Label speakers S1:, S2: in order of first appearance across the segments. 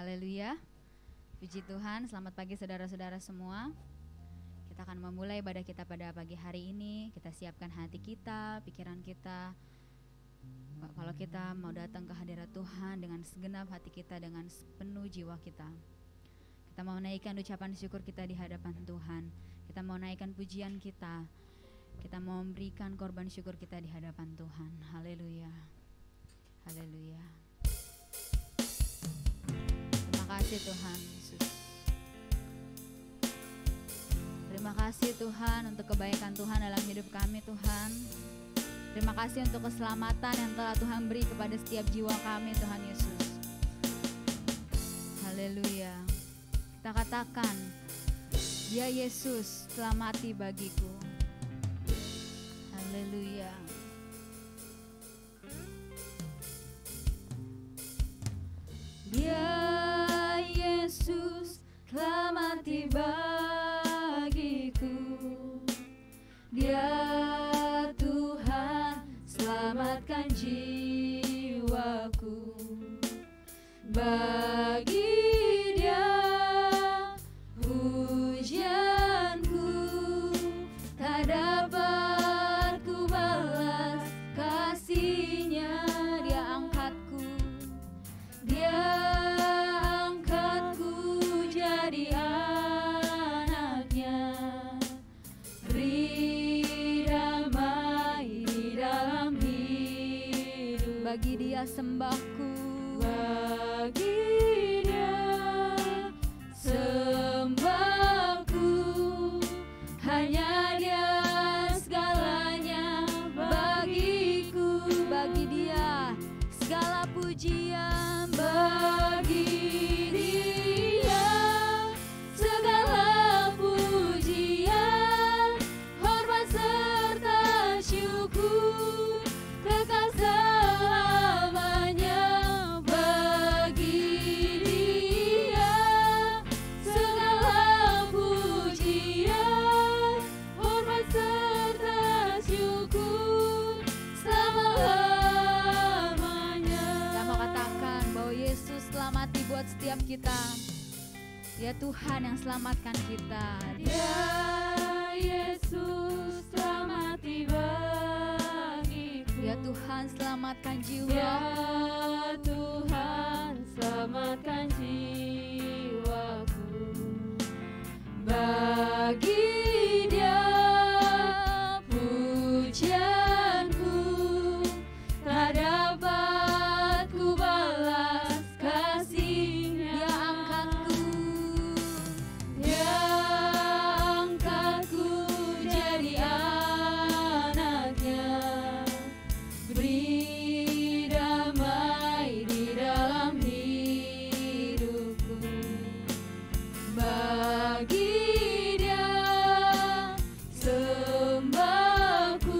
S1: Haleluya. Puji Tuhan, selamat pagi saudara-saudara semua. Kita akan memulai ibadah kita pada pagi hari ini. Kita siapkan hati kita, pikiran kita. Kalau kita mau datang ke hadirat Tuhan dengan segenap hati kita, dengan penuh jiwa kita. Kita mau naikkan ucapan syukur kita di hadapan Tuhan. Kita mau naikkan pujian kita. Kita mau memberikan korban syukur kita di hadapan Tuhan. Haleluya. Haleluya. Terima kasih Tuhan Yesus. Terima kasih Tuhan untuk kebaikan Tuhan dalam hidup kami Tuhan. Terima kasih untuk keselamatan yang telah Tuhan beri kepada setiap jiwa kami Tuhan Yesus. Haleluya. Kita katakan, ya Yesus telah mati bagiku. Haleluya. Dia Yesus telah mati bagiku. Dia Tuhan selamatkan jiwaku. Bagi Dia pujianku tak dapat ku balas kasih-Nya. Dia angkatku, Dia angkatku jadi anaknya. Beri damai di dalam hidup. Bagi Dia sembahku, bagi Dia sembahku. Hanya Dia segalanya bagiku. Bagi Dia segala pujian. Bagi Dia segala pujian, hormat serta syukur kekal selamanya. Bagi Dia segala pujian, hormat serta syukur selama-lamanya. Kita mau katakan bahwa Yesus telah mati buat setiap kita. Dia Tuhan yang selamatkan kita. Dia Yesus telah mati bagiku. Dia Tuhan selamatkan jiwa. Dia Tuhan selamatkan jiwaku. Bagi Dia pujianku tak dapat ku balas kasih-Nya. Dia angkatku, Dia angkatku jadi anaknya. Beri damai di dalam hidupku. Bagi Dia sembahku.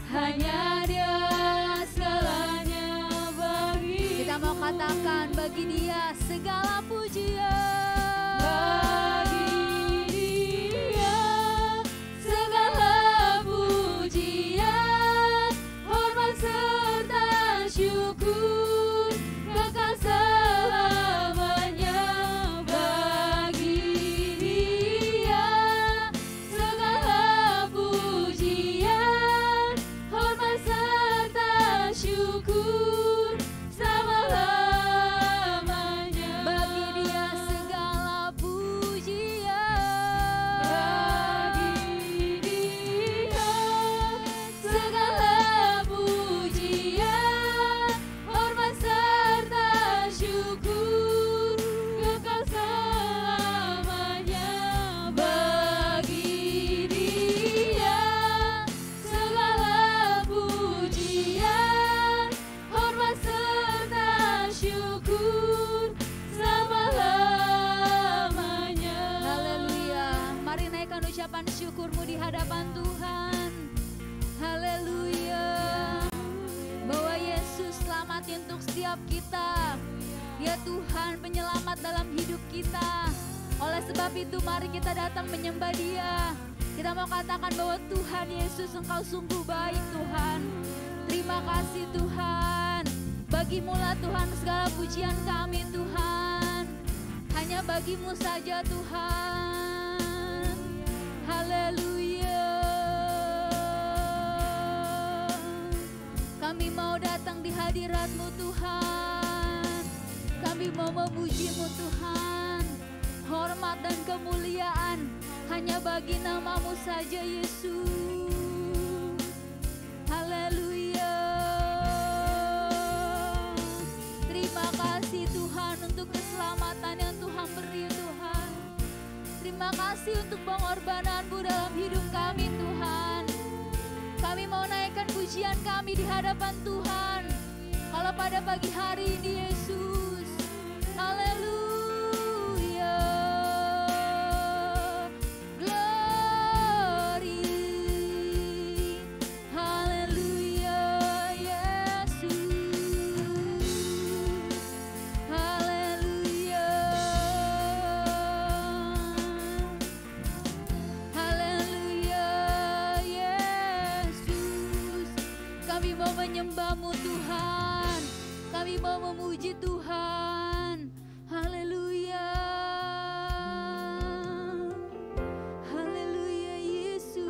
S1: Hanya Dia segalanya bagi. Kita mau katakan, bagi Dia segala pujian. Bagi Dia segala pujian, hormat serta syukur kekal selamanya. Bagi Dia segala pujian, hormat serta syukur selama-lamanya. Bagi Dia segala pujian. Bagi Dia segala pujian, hormat serta syukur kekal selamanya. Bagi Dia segala pujian, hormat serta syukur selama-lamanya. Haleluya. Mari naikkan ucapan syukurmu di hadapan Tuhan. Haleluya. Bahwa Yesus selamat untuk setiap kita. Dia Tuhan penyelamat dalam hidup kita. Oleh sebab itu mari kita datang menyembah Dia. Kita mau katakan bahwa Tuhan Yesus, Engkau sungguh baik Tuhan. Terima kasih Tuhan. Bagi Bagimu lah Tuhan segala pujian kami Tuhan, hanya bagimu saja Tuhan. Haleluya. Kami mau datang di hadirat-Mu Tuhan, kami mau memuji-Mu Tuhan. Hormat dan kemuliaan hanya bagi nama-Mu saja Yesus. Haleluya. Terima kasih Tuhan untuk keselamatan yang Tuhan beri Tuhan. Terima kasih untuk pengorbanan-Mu dalam hidup kami Tuhan. Kami mau naikkan pujian kami di hadapan Tuhan kalau pada pagi hari ini Yesus. Haleluya. Glory. Haleluya Yesus. Haleluya. Haleluya Yesus. Kami mau menyembah-Mu Tuhan, kami mau memuji Tuhan. Haleluya. Haleluya Yesus.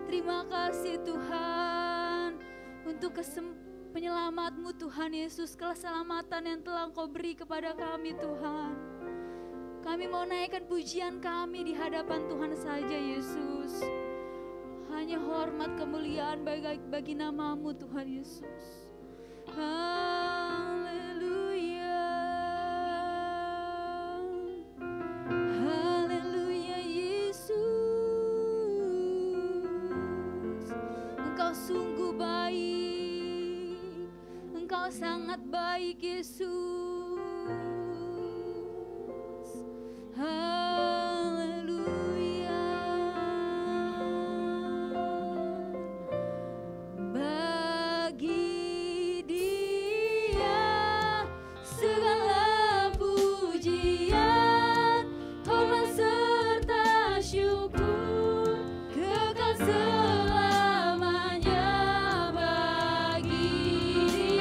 S1: Terima kasih Tuhan untuk penyelamat-Mu Tuhan Yesus, keselamatan yang telah Engkau beri kepada kami Tuhan. Kami mau naikkan pujian kami di hadapan Tuhan saja Yesus. Hanya hormat kemuliaan bagi nama-Mu Tuhan Yesus. Haleluya. Haleluya Yesus. Engkau sungguh baik, Engkau sangat baik Yesus. Haleluya. Bagi Dia segala pujian, hormat serta syukur kekal selamanya. Bagi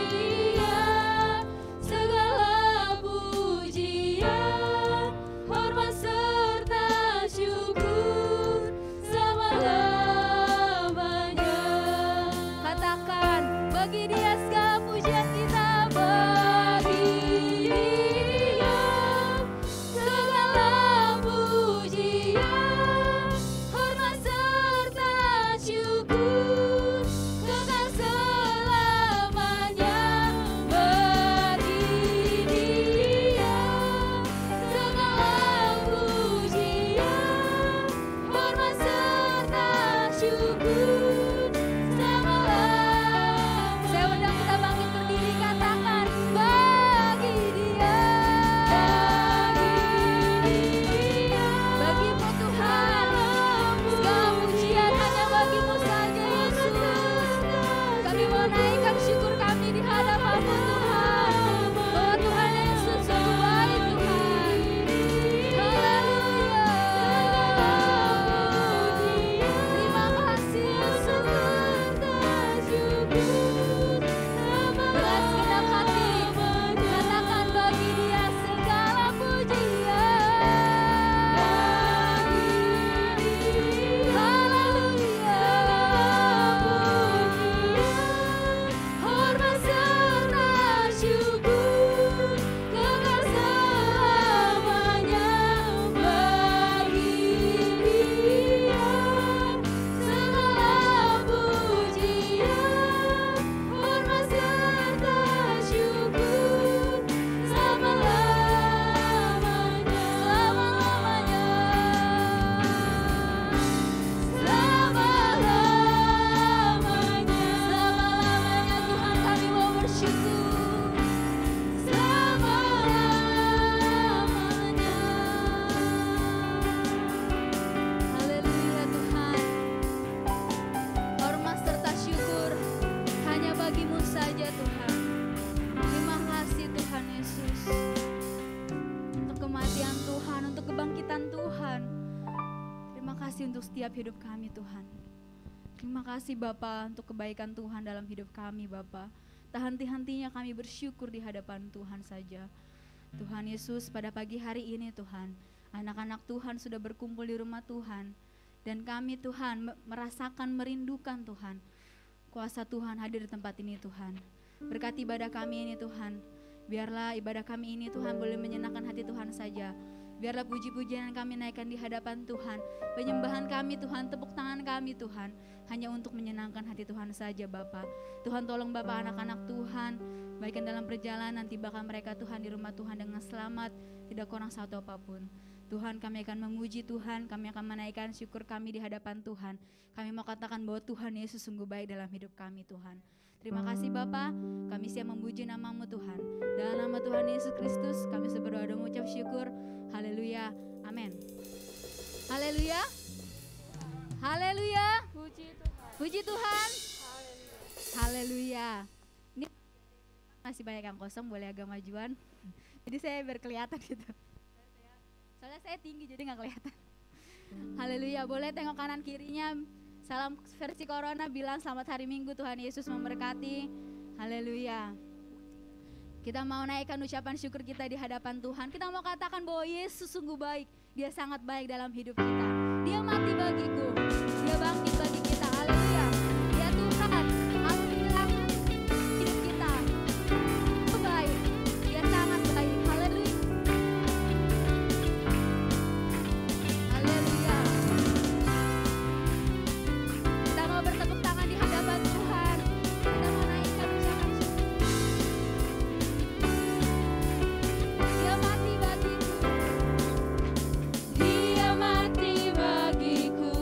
S1: Dia segala pujian, hormat serta syukur selama-lamanya. Katakan, bagi Dia segala pujian kita. Bagi Dia segala pujian, hormat serta syukur kekal selamanya. Bagi Dia segala pujian, hormat serta syukur selama-lamanya. Saya undang kita bangkit berdiri, katakan, bagi Dia, bagimu Tuhan, segala pujian hanya bagimu saja Yesus. Kami mau naikkan syukur kami di hadapan-Mu Tuhan, bahwa Tuhan Yesus sungguh baik Tuhan. Haleluya. Terima kasih Yesus. Dengan segenap hati, katakan, bagi Dia segala pujian. Haleluya. Hormat serta syukur kekal selamanya. Bagi Dia segala pujian, hormat serta syukur selama-lamanya. Selama-lamanya. Selama-lamanya. Selama-lamanya Tuhan kami mau bersyukur. Selama-lamanya. Haleluya Tuhan. Hormat serta syukur hanya bagimu saja Tuhan. Terima kasih Tuhan Yesus untuk kematian Tuhan, untuk kebangkitan Tuhan. Terima kasih untuk setiap hidup kami Tuhan. Terima kasih Bapa untuk kebaikan Tuhan dalam hidup kami Bapa. Tak henti-hentinya kami bersyukur di hadapan Tuhan saja. Tuhan Yesus, pada pagi hari ini Tuhan, anak-anak Tuhan sudah berkumpul di rumah Tuhan. Dan kami Tuhan merasakan, merindukan Tuhan, kuasa Tuhan hadir di tempat ini Tuhan. Berkati ibadah kami ini Tuhan. Biarlah ibadah kami ini Tuhan boleh menyenangkan hati Tuhan saja. Biarlah puji-pujian kami naikkan di hadapan Tuhan. Penyembahan kami Tuhan, tepuk tangan kami Tuhan, hanya untuk menyenangkan hati Tuhan saja Bapa. Tuhan tolong Bapa anak-anak Tuhan, baikkan dalam perjalanan, tibakan mereka Tuhan di rumah Tuhan dengan selamat, tidak kurang satu apapun. Tuhan, kami akan memuji Tuhan, kami akan menaikkan syukur kami di hadapan Tuhan. Kami mau katakan bahwa Tuhan Yesus sungguh baik dalam hidup kami Tuhan. Terima kasih Bapa, kami siap memuji nama-Mu Tuhan. Dalam nama Tuhan Yesus Kristus, kami berdoa dan mengucap syukur. Haleluya, amin. Haleluya, haleluya, puji Tuhan. Haleluya. Ini masih banyak yang kosong, boleh agak majuan. Jadi saya berkelihatan gitu. Soalnya saya tinggi jadi gak kelihatan. Haleluya, boleh tengok kanan kirinya. Salam versi Corona bilang selamat hari Minggu, Tuhan Yesus memberkati. Haleluya. Kita mau naikkan ucapan syukur kita di hadapan Tuhan. Kita mau katakan bahwa Yesus sungguh baik. Dia sangat baik dalam hidup kita. Dia mati bagiku, Dia bangkit bagi kita. Haleluya. Dia Tuhan, alhamdulillah hidup kita. Dia baik, Dia sangat baik. Haleluya. Haleluya. Kita mau bertepuk tangan di hadapan Tuhan. Kita mau naikkan ucapan syukur. Dia mati bagiku. Dia mati bagiku.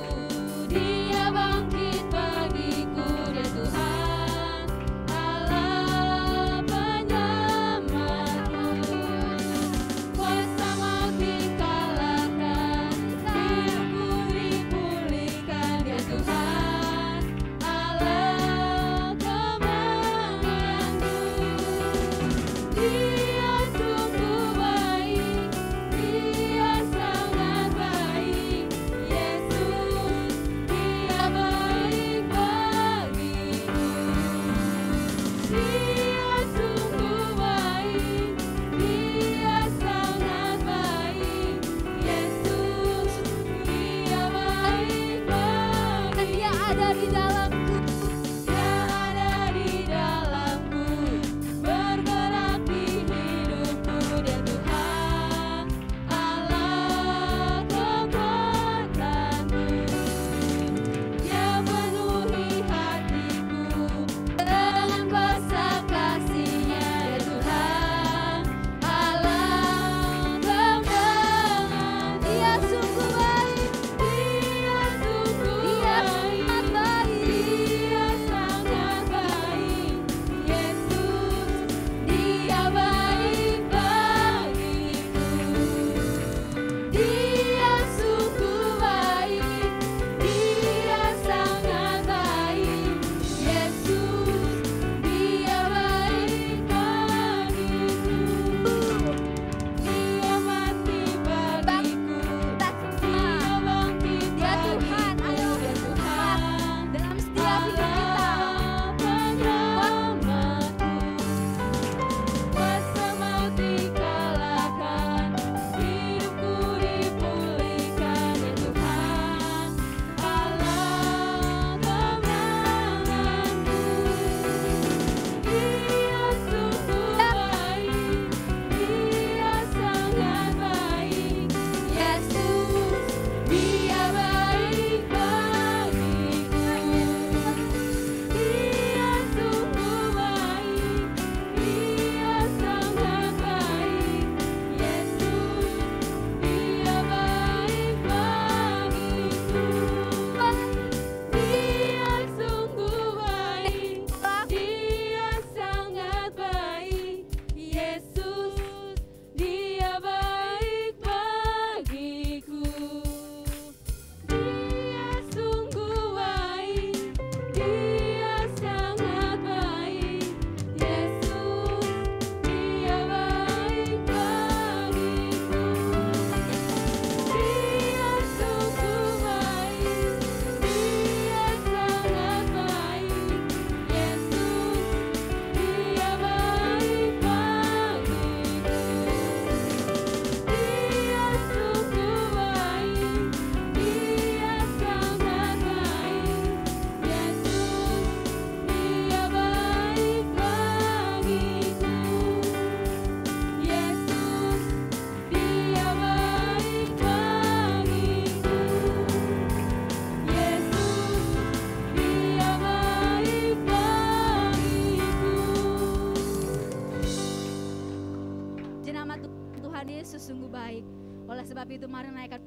S1: Oleh sebab itu mari naikkan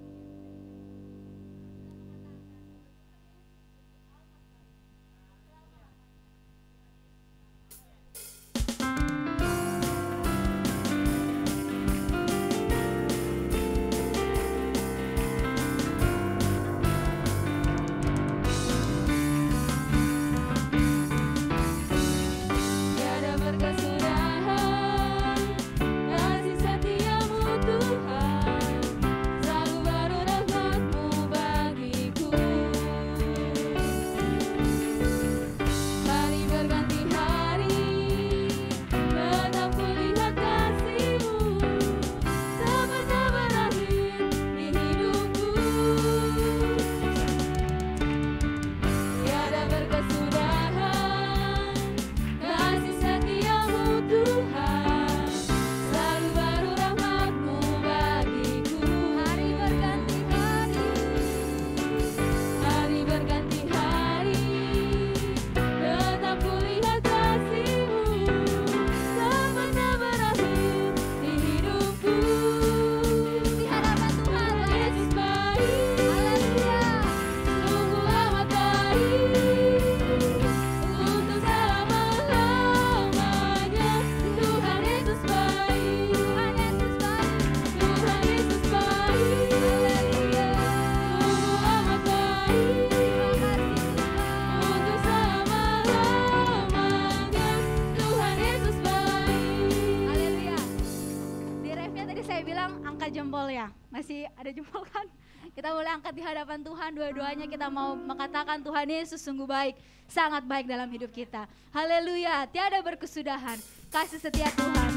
S1: jempol ya, masih ada jempol kan? Kita boleh angkat di hadapan Tuhan, dua-duanya kita mau mengatakan Tuhan Yesus sungguh baik, sangat baik dalam hidup kita. Haleluya, tiada berkesudahan kasih setia Tuhan.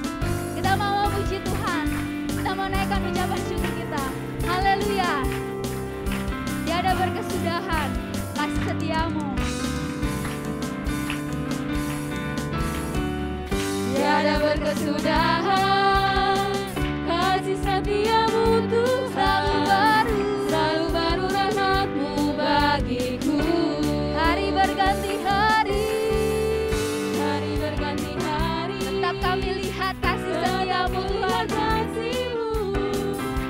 S1: Kita mau memuji Tuhan, kita mau naikkan ucapan syukur kita. Haleluya, tiada berkesudahan kasih setiamu. Tiada berkesudahan kasih setiamu Tuhan, selalu baru rahmat-Mu bagiku. Hari berganti hari, hari berganti hari, tetap kami lihat kasih setiamu Tuhan, kasih-Mu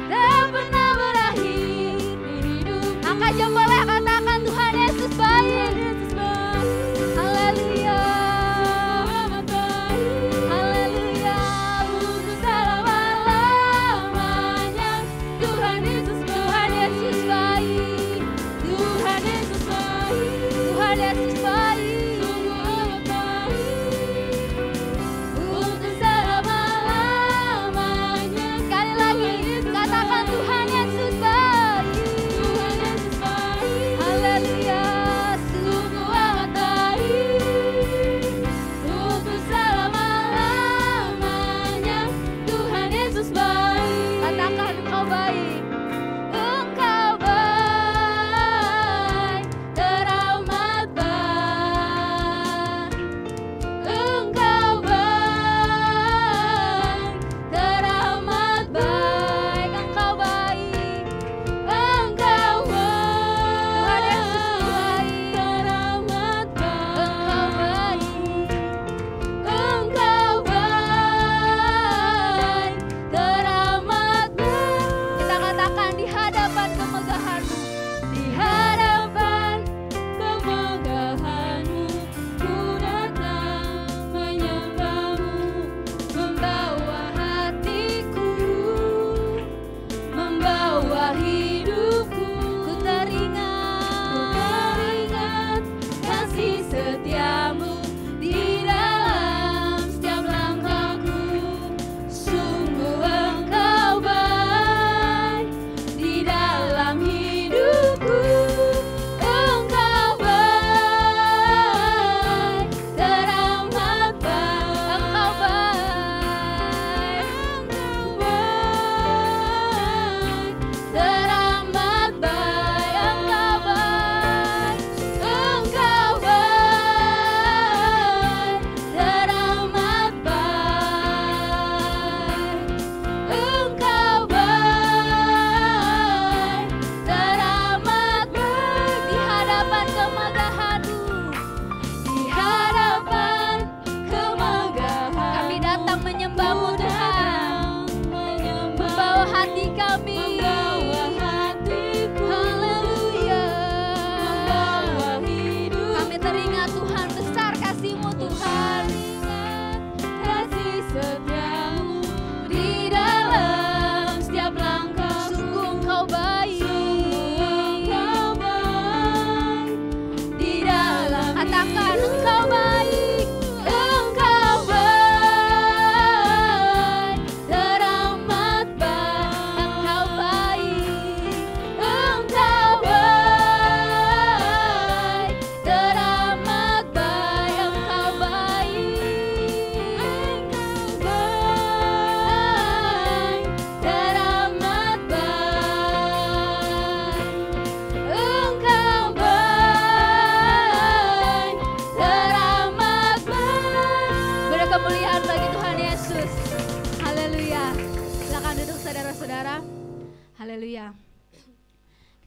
S1: tak pernah berakhir di hidup. Angkat jempolnya, katakan Tuhan Yesus baik. Haleluya.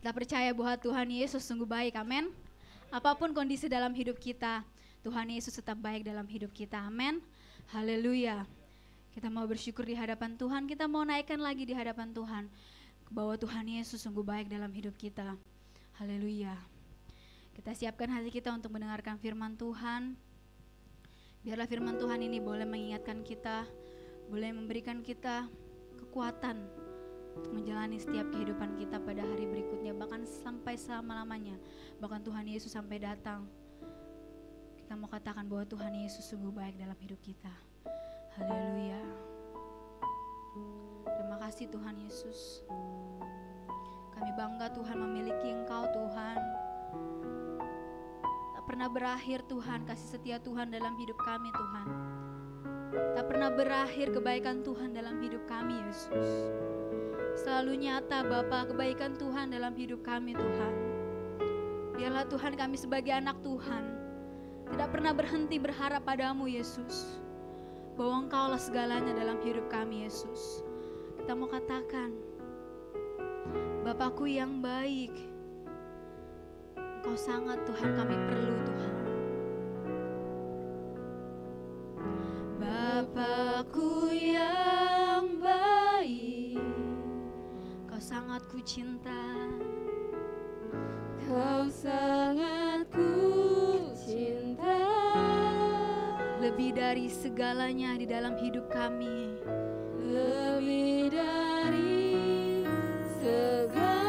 S1: Kita percaya bahwa Tuhan Yesus sungguh baik, amin. Apapun kondisi dalam hidup kita, Tuhan Yesus tetap baik dalam hidup kita, amin. Haleluya. Kita mau bersyukur di hadapan Tuhan, kita mau naikkan lagi di hadapan Tuhan, bahwa Tuhan Yesus sungguh baik dalam hidup kita. Haleluya. Kita siapkan hati kita untuk mendengarkan firman Tuhan. Biarlah firman Tuhan ini boleh mengingatkan kita, boleh memberikan kita kekuatan untuk menjalani setiap kehidupan kita pada hari berikutnya, bahkan sampai selama-lamanya, bahkan Tuhan Yesus sampai datang. Kita mau katakan bahwa Tuhan Yesus sungguh baik dalam hidup kita. Haleluya. Terima kasih Tuhan Yesus. Kami bangga Tuhan memiliki Engkau Tuhan. Tak pernah berakhir Tuhan, kasih setia Tuhan dalam hidup kami Tuhan. Tak pernah berakhir kebaikan Tuhan dalam hidup kami Yesus. Selalu nyata Bapa kebaikan Tuhan dalam hidup kami Tuhan. Biarlah Tuhan kami sebagai anak Tuhan tidak pernah berhenti berharap padamu Yesus, bahwa Engkaulah segalanya dalam hidup kami Yesus. Kita mau katakan, Bapakku yang baik, Engkau sangat Tuhan kami perlu Tuhan. Bapakku yang baik, Kau sangat ku cinta.
S2: Kau sangat ku cinta,
S1: lebih dari segalanya di dalam hidup kami.
S2: lebih dari segalanya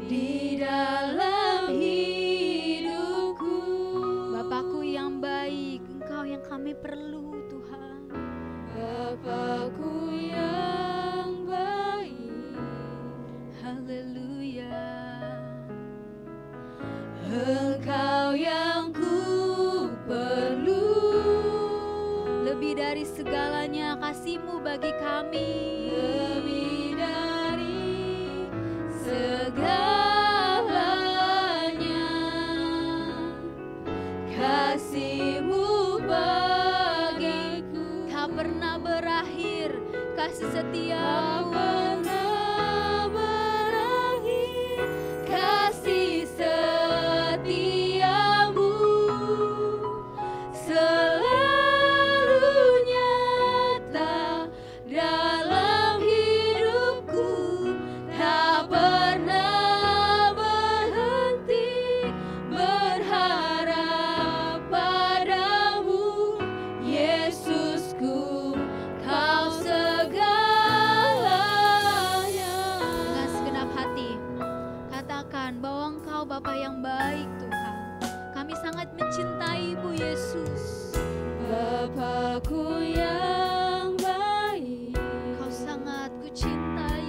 S2: di dalam hidupku.
S1: Bapakku yang baik, Engkau yang kami perlu Tuhan.
S2: Bapakku yang baik,
S1: Haleluya.
S2: Engkau yang ku perlu,
S1: Lebih dari segalanya kasih-Mu bagi kami.
S2: lebih dari segalanya kasih-Mu bagiku.
S1: Tak pernah berakhir kasih
S2: Tak
S1: setia-Mu.
S2: pernah berakhir kasih setiamu, selalu nyata dalam hidupku. Tak pernah berhenti berharap padamu, Yesusku, Kau segalanya.
S1: Dengan segenap hati katakan bahwa Engkau Bapa yang baik Tuhan. Kami sangat mencintai-Mu Yesus.
S2: Bapakku yang baik,
S1: Kau sangat ku cintai.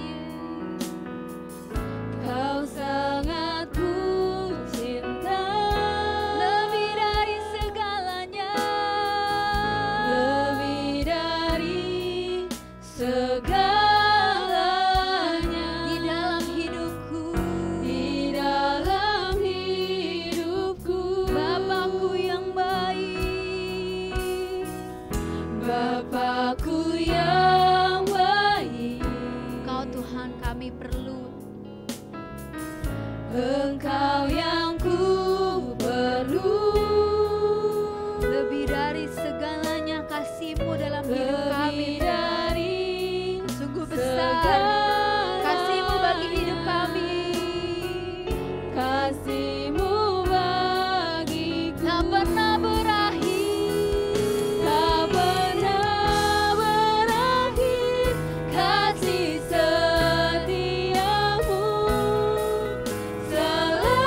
S2: Kau sangat ku cinta,
S1: Lebih dari segalanya.
S2: lebih dari segalanya
S1: Di dalam hidupku.
S2: di dalam hidupku.
S1: Bapakku yang baik.
S2: Bapakku yang baik,
S1: Kau Tuhan kami perlu.
S2: Engkau yang ku perlu,
S1: Lebih dari segalanya kasih-Mu dalam hidup kami.
S2: lebih dari
S1: Sungguh besar kasih-Mu bagi hidup kami.
S2: kasih-Mu bagiku.
S1: Tak pernah berakhir.
S2: Tak pernah berakhir kasih setiamu, selalu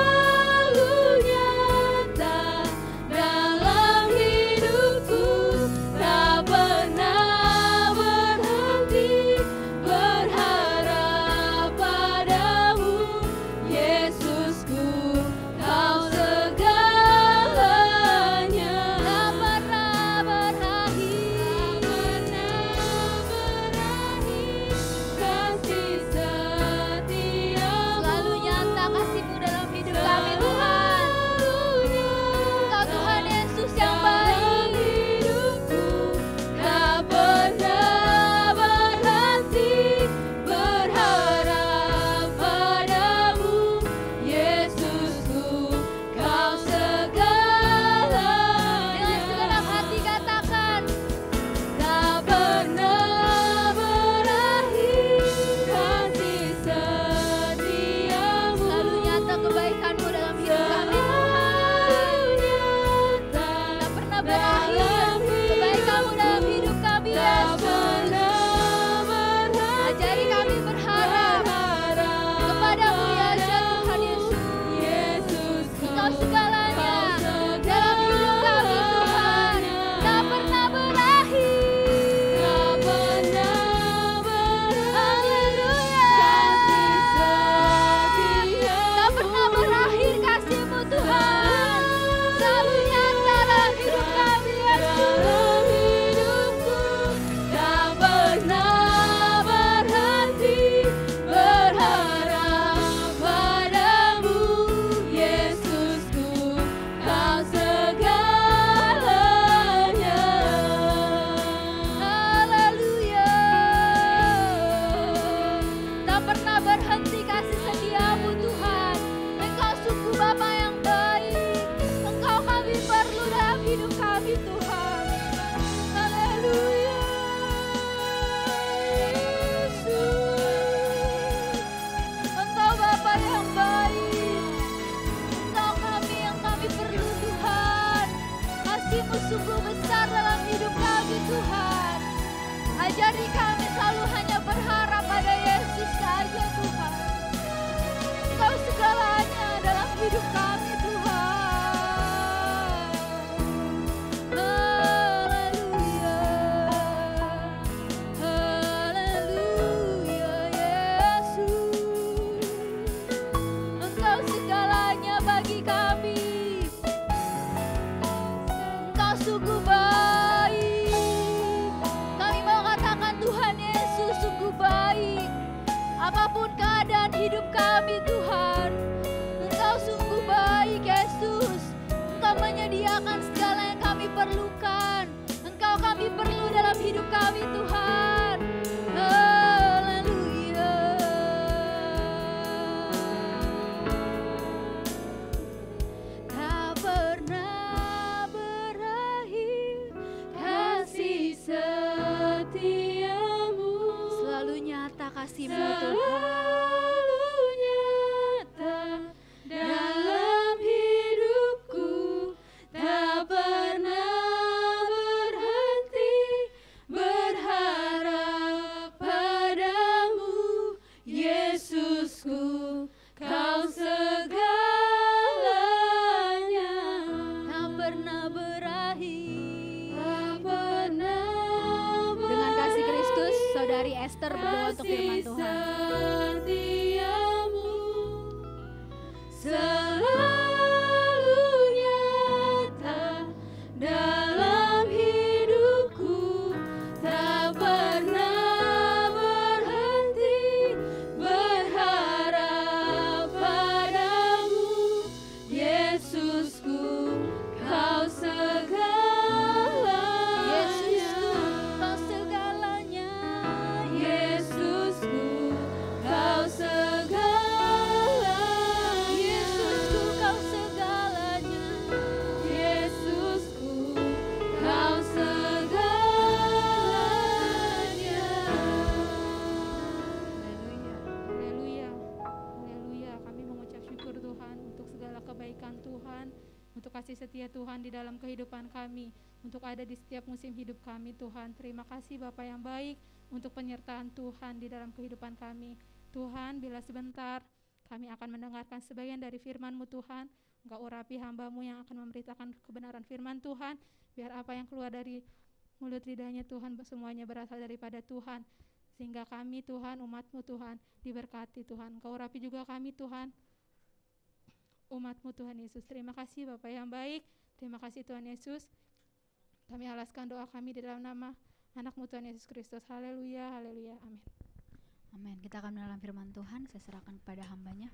S1: kebaikan-Mu dalam hidup kami Tuhan. Tak pernah berakhir kebaikan-Mu dalam hidup kami Yesus. Ajari kami berharap kepadamu ya Tuhan Yesus. Engkau segalanya dalam hidup kami Tuhan. Tak pernah berakhir. Haleluya. Tak pernah berakhir kasih-Mu Tuhan. Selalu nyata dalam hidup kami Yesus.
S2: Tak pernah berhenti berharap padamu Yesusku, Kau segalanya.
S1: Haleluya. Tak pernah berhenti kasih setia-Mu Tuhan. Engkau sungguh Bapa yang baik. Engkau kami perlu dalam hidup kami Tuhan. Haleluya. Yesus. Engkau Bapa yang baik. Engkau kami yang kami perlu Tuhan. Kasih-Mu sungguh besar dalam hidup kami Tuhan. Ajari kami selalu hanya berharap pada Yesus saja Tuhan. Engkau segalanya dalam hidup kami Tuhan. Haleluya. Haleluya Yesus. Engkau segalanya bagi kami. Engkau sungguh baik. Kami mau katakan Tuhan Yesus sungguh baik. Apapun keadaan hidup kami Tuhan, Engkau sungguh baik Yesus. Engkau menyediakan segala yang kami perlukan. Engkau kami perlu dalam hidup kami Tuhan. Haleluya. Tak pernah berakhir
S2: Kasih setiamu
S1: selalu nyata kasih-Mu Tuhan.
S2: selalu nyata dalam hidupku, tak pernah berhenti berharap padamu Yesusku, Kau segalanya.
S1: Tak pernah berakhir.
S2: Tak pernah
S1: Dengan kasih Kristus, Saudari Esther berdoa untuk firman
S2: kasih
S1: Tuhan.
S2: setiamu selalu nyata dalam hidupku, tak pernah berhenti berharap padamu Yesusku, Kau segalanya.
S1: Yesusku, Kau segalanya.
S2: Yesusku, Kau segalanya.
S1: Yesusku, Kau segalanya.
S2: Yesusku, Kau segalanya.
S3: Haleluya, haleluya. Kami mengucap syukur Tuhan untuk segala kebaikan Tuhan, untuk kasih setia Tuhan di dalam kehidupan kami, untuk ada di setiap musim hidup kami Tuhan. Terima kasih Bapa yang baik untuk penyertaan Tuhan di dalam kehidupan kami. Tuhan, bila sebentar kami akan mendengarkan sebagian dari firman-Mu Tuhan, Engkau urapi hamba-Mu yang akan memberitakan kebenaran firman Tuhan, biar apa yang keluar dari mulut lidahnya Tuhan semuanya berasal daripada Tuhan, sehingga kami Tuhan, umat-Mu Tuhan, diberkati Tuhan. Engkau urapi juga kami Tuhan, umat-Mu Tuhan Yesus. Terima kasih Bapa yang baik, terima kasih Tuhan Yesus. Kami alaskan doa kami di dalam nama anak-Mu Tuhan Yesus Kristus. Haleluya, haleluya, amin.
S1: Amin. Kita akan mendalam firman Tuhan. Saya serahkan kepada hambanya.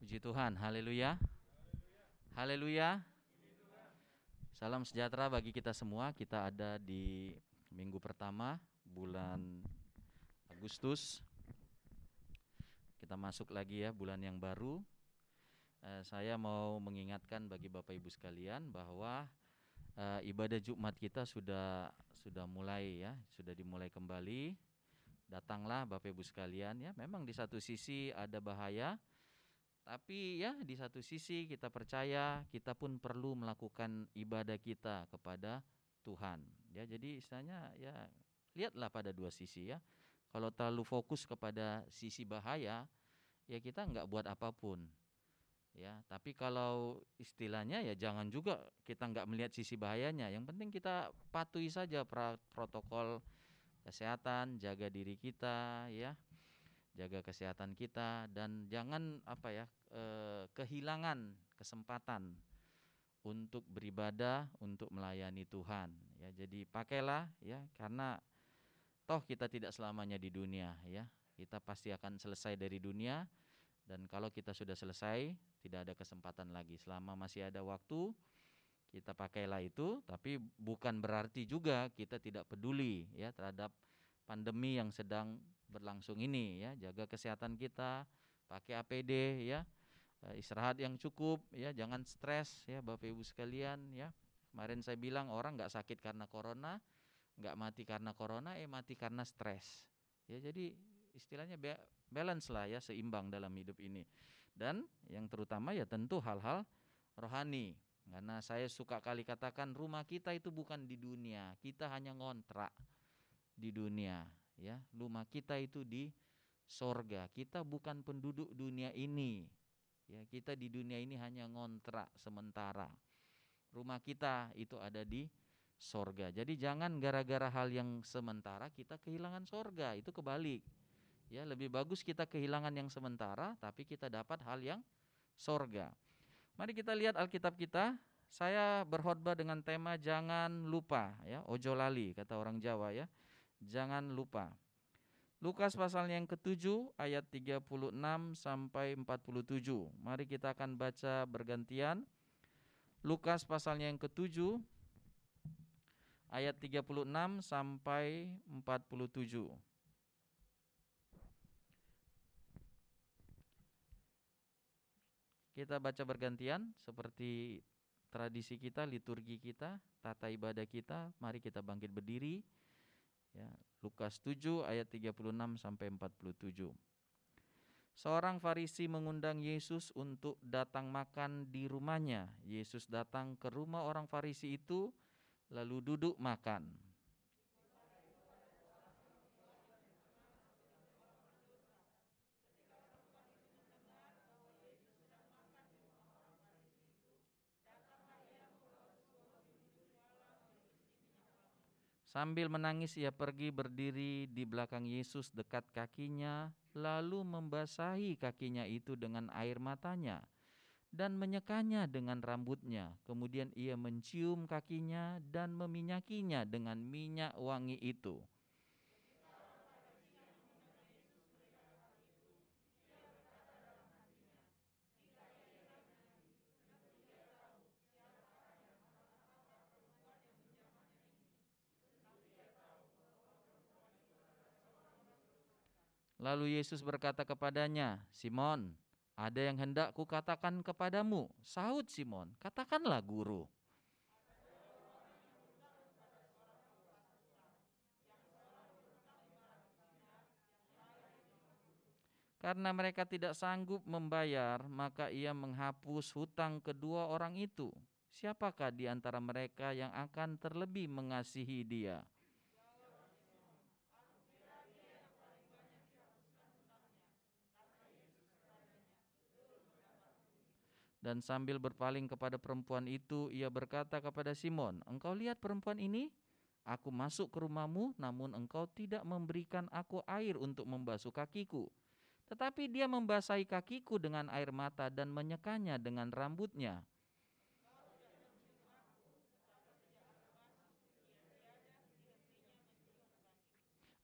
S4: Puji Tuhan, haleluya. Haleluya. Salam sejahtera bagi kita semua. Kita ada di minggu pertama bulan Agustus. Kita masuk lagi ya bulan yang baru. Saya mau mengingatkan bagi Bapak Ibu sekalian bahwa ibadah Jumat kita sudah mulai ya, sudah dimulai kembali. Datanglah Bapak Ibu sekalian ya. Memang di satu sisi ada bahaya, tapi ya di satu sisi kita percaya kita pun perlu melakukan ibadah kita kepada Tuhan. Ya, jadi istilahnya ya lihatlah pada dua sisi ya. Kalau terlalu fokus kepada sisi bahaya, ya kita nggak buat apapun. Ya, tapi kalau istilahnya ya jangan juga kita nggak melihat sisi bahayanya. Yang penting kita patuhi saja protokol kesehatan, jaga diri kita ya, jaga kesehatan kita dan jangan kehilangan kesempatan untuk beribadah, untuk melayani Tuhan. Ya, jadi pakailah ya, karena toh kita tidak selamanya di dunia ya. Kita pasti akan selesai dari dunia, dan kalau kita sudah selesai tidak ada kesempatan lagi. Selama masih ada waktu, kita pakailah itu, tapi bukan berarti juga kita tidak peduli ya terhadap pandemi yang sedang berlangsung ini ya. Jaga kesehatan kita, pakai APD ya. Istirahat yang cukup ya, jangan stres ya Bapak Ibu sekalian ya. Kemarin saya bilang orang nggak sakit karena corona, nggak mati karena corona, mati karena stres. Ya, jadi istilahnya balance lah ya, seimbang dalam hidup ini. Dan yang terutama ya tentu hal-hal rohani. Karena saya suka kali katakan rumah kita itu bukan di dunia, kita hanya ngontrak di dunia ya. Rumah kita itu di sorga. Kita bukan penduduk dunia ini. Ya, kita di dunia ini hanya ngontrak sementara. Rumah kita itu ada di sorga. Jadi jangan gara-gara hal yang sementara kita kehilangan sorga, itu kebalik. Ya, lebih bagus kita kehilangan yang sementara tapi kita dapat hal yang sorga. Mari kita lihat Alkitab kita. Saya berkhotbah dengan tema jangan lupa ya, ojo lali kata orang Jawa ya. Jangan lupa. Lukas pasalnya yang ke-7 ayat 36 sampai 47. Mari kita akan baca bergantian. Lukas pasalnya yang ke-7 ayat 36 sampai 47. Kita baca bergantian seperti tradisi kita, liturgi kita, tata ibadah kita. Mari kita bangkit berdiri. Ya, Lukas 7 ayat 36 sampai 47. Seorang Farisi mengundang Yesus untuk datang makan di rumahnya. Yesus datang ke rumah orang Farisi itu lalu duduk makan. Sambil menangis ia pergi berdiri di belakang Yesus dekat kakinya, lalu membasahi kakinya itu dengan air matanya dan menyekanya dengan rambutnya. Kemudian ia mencium kakinya dan meminyakinya dengan minyak wangi itu. Lalu Yesus berkata kepadanya, Simon, ada yang hendak kukatakan kepadamu. Sahut Simon, katakanlah guru. Karena mereka tidak sanggup membayar, maka ia menghapus hutang kedua orang itu. Siapakah di antara mereka yang akan terlebih mengasihi dia? Dan sambil berpaling kepada perempuan itu, ia berkata kepada Simon, engkau lihat perempuan ini? Aku masuk ke rumahmu, namun engkau tidak memberikan aku air untuk membasuh kakiku. Tetapi dia membasahi kakiku dengan air mata dan menyekanya dengan rambutnya.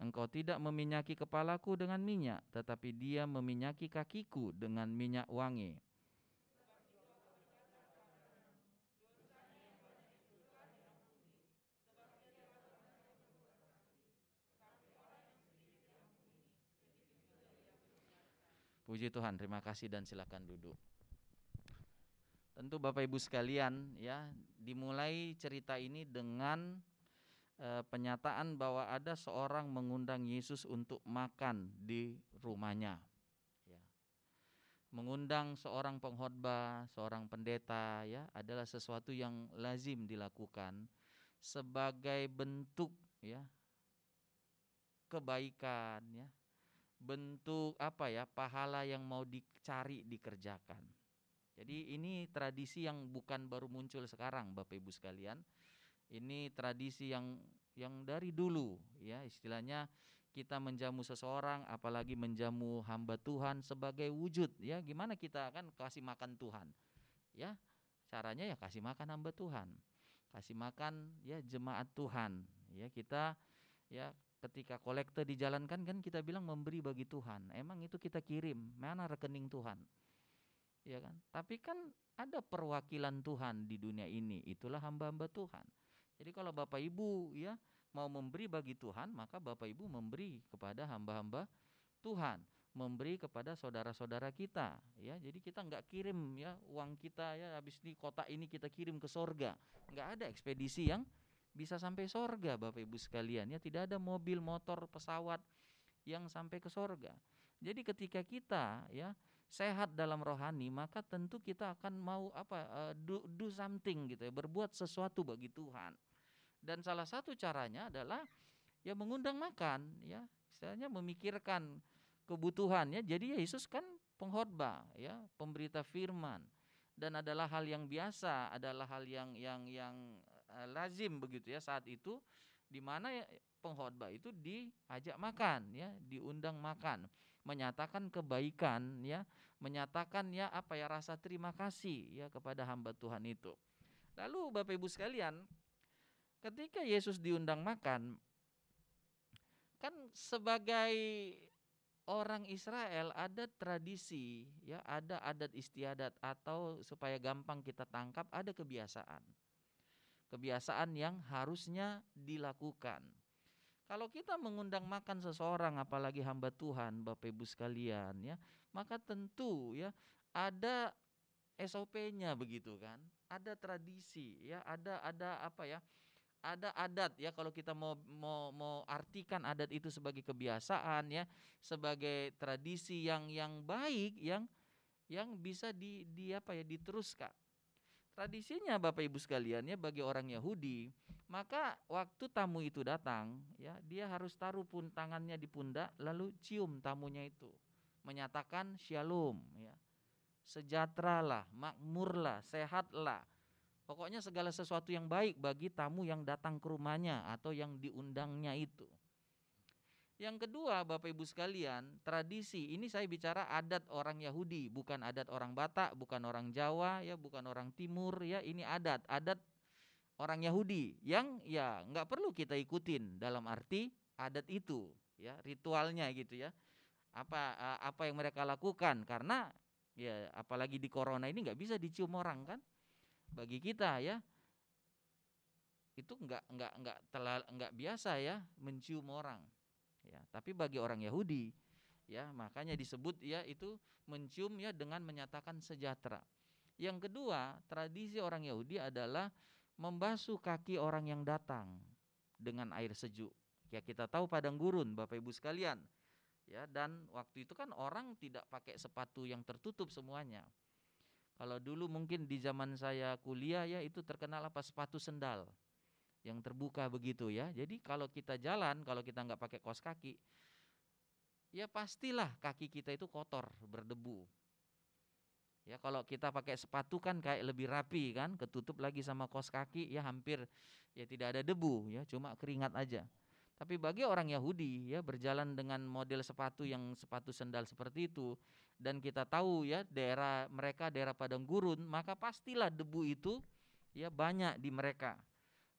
S4: Engkau tidak meminyaki kepalaku dengan minyak, tetapi dia meminyaki kakiku dengan minyak wangi. Puji Tuhan, terima kasih dan silakan duduk. Tentu Bapak Ibu sekalian ya, dimulai cerita ini dengan penyataan bahwa ada seorang mengundang Yesus untuk makan di rumahnya. Ya. Mengundang seorang pengkhotbah, seorang pendeta ya adalah sesuatu yang lazim dilakukan sebagai bentuk ya kebaikan ya, bentuk pahala yang mau dicari dikerjakan. Jadi ini tradisi yang bukan baru muncul sekarang Bapak Ibu sekalian. Ini tradisi yang dari dulu ya, istilahnya kita menjamu seseorang, apalagi menjamu hamba Tuhan sebagai wujud ya, gimana kita akan kasih makan Tuhan. Ya, caranya ya kasih makan hamba Tuhan. Kasih makan ya jemaat Tuhan. Ya, kita ya ketika kolekte dijalankan kan kita bilang memberi bagi Tuhan. Emang itu kita kirim, mana rekening Tuhan? Ya kan? Tapi kan ada perwakilan Tuhan di dunia ini, itulah hamba-hamba Tuhan. Jadi kalau Bapak Ibu ya mau memberi bagi Tuhan, maka Bapak Ibu memberi kepada hamba-hamba Tuhan, memberi kepada saudara-saudara kita ya. Jadi kita enggak kirim ya uang kita ya habis di kota ini kita kirim ke sorga. Enggak ada ekspedisi yang bisa sampai sorga Bapak Ibu sekalian ya, tidak ada mobil, motor, pesawat yang sampai ke sorga. Jadi ketika kita ya sehat dalam rohani, maka tentu kita akan mau do something gitu ya, berbuat sesuatu bagi Tuhan. Dan salah satu caranya adalah ya mengundang makan ya, istilahnya memikirkan kebutuhannya. Jadi Yesus kan pengkhotbah ya, pemberita firman, dan adalah hal yang biasa, adalah hal yang lazim begitu ya saat itu, di mana ya, pengkhotbah itu diajak makan ya, diundang makan, menyatakan kebaikan ya, menyatakan ya rasa terima kasih ya kepada hamba Tuhan itu. Lalu Bapak Ibu sekalian, ketika Yesus diundang makan, kan sebagai orang Israel ada tradisi ya, ada adat istiadat, atau supaya gampang kita tangkap, ada kebiasaan yang harusnya dilakukan. Kalau kita mengundang makan seseorang, apalagi hamba Tuhan, Bapak Ibu sekalian ya, maka tentu ya ada SOP-nya begitu kan, ada tradisi ya, ada adat ya. Kalau kita mau artikan adat itu sebagai kebiasaan ya, sebagai tradisi yang baik, yang bisa diteruskan. Tradisinya Bapak Ibu sekalian ya, bagi orang Yahudi, maka waktu tamu itu datang ya, dia harus taruh tangannya di pundak, lalu cium tamunya itu, menyatakan shalom ya, sejahteralah, makmurlah, sehatlah. Pokoknya segala sesuatu yang baik bagi tamu yang datang ke rumahnya atau yang diundangnya itu. Yang kedua Bapak Ibu sekalian, tradisi ini saya bicara adat orang Yahudi, bukan adat orang Batak, bukan orang Jawa ya, bukan orang Timur ya. Ini adat orang Yahudi yang ya nggak perlu kita ikutin dalam arti adat itu ya, ritualnya gitu ya. Apa yang mereka lakukan, karena ya apalagi di corona ini nggak bisa dicium orang kan. Bagi kita ya itu nggak biasa ya mencium orang. Ya, tapi bagi orang Yahudi ya, makanya disebut ya itu mencium ya dengan menyatakan sejahtera. Yang kedua, tradisi orang Yahudi adalah membasuh kaki orang yang datang dengan air sejuk. Ya kita tahu padang gurun Bapak Ibu sekalian. Ya, dan waktu itu kan orang tidak pakai sepatu yang tertutup semuanya. Kalau dulu mungkin di zaman saya kuliah ya, itu terkenal sepatu sendal yang terbuka begitu ya. Jadi kalau kita jalan, kalau kita nggak pakai kaos kaki, ya pastilah kaki kita itu kotor, berdebu. Ya kalau kita pakai sepatu kan kayak lebih rapi kan, ketutup lagi sama kaos kaki ya, hampir ya tidak ada debu ya, cuma keringat aja. Tapi bagi orang Yahudi ya, berjalan dengan model sepatu sendal seperti itu, dan kita tahu ya daerah mereka daerah padang gurun, maka pastilah debu itu ya banyak di mereka.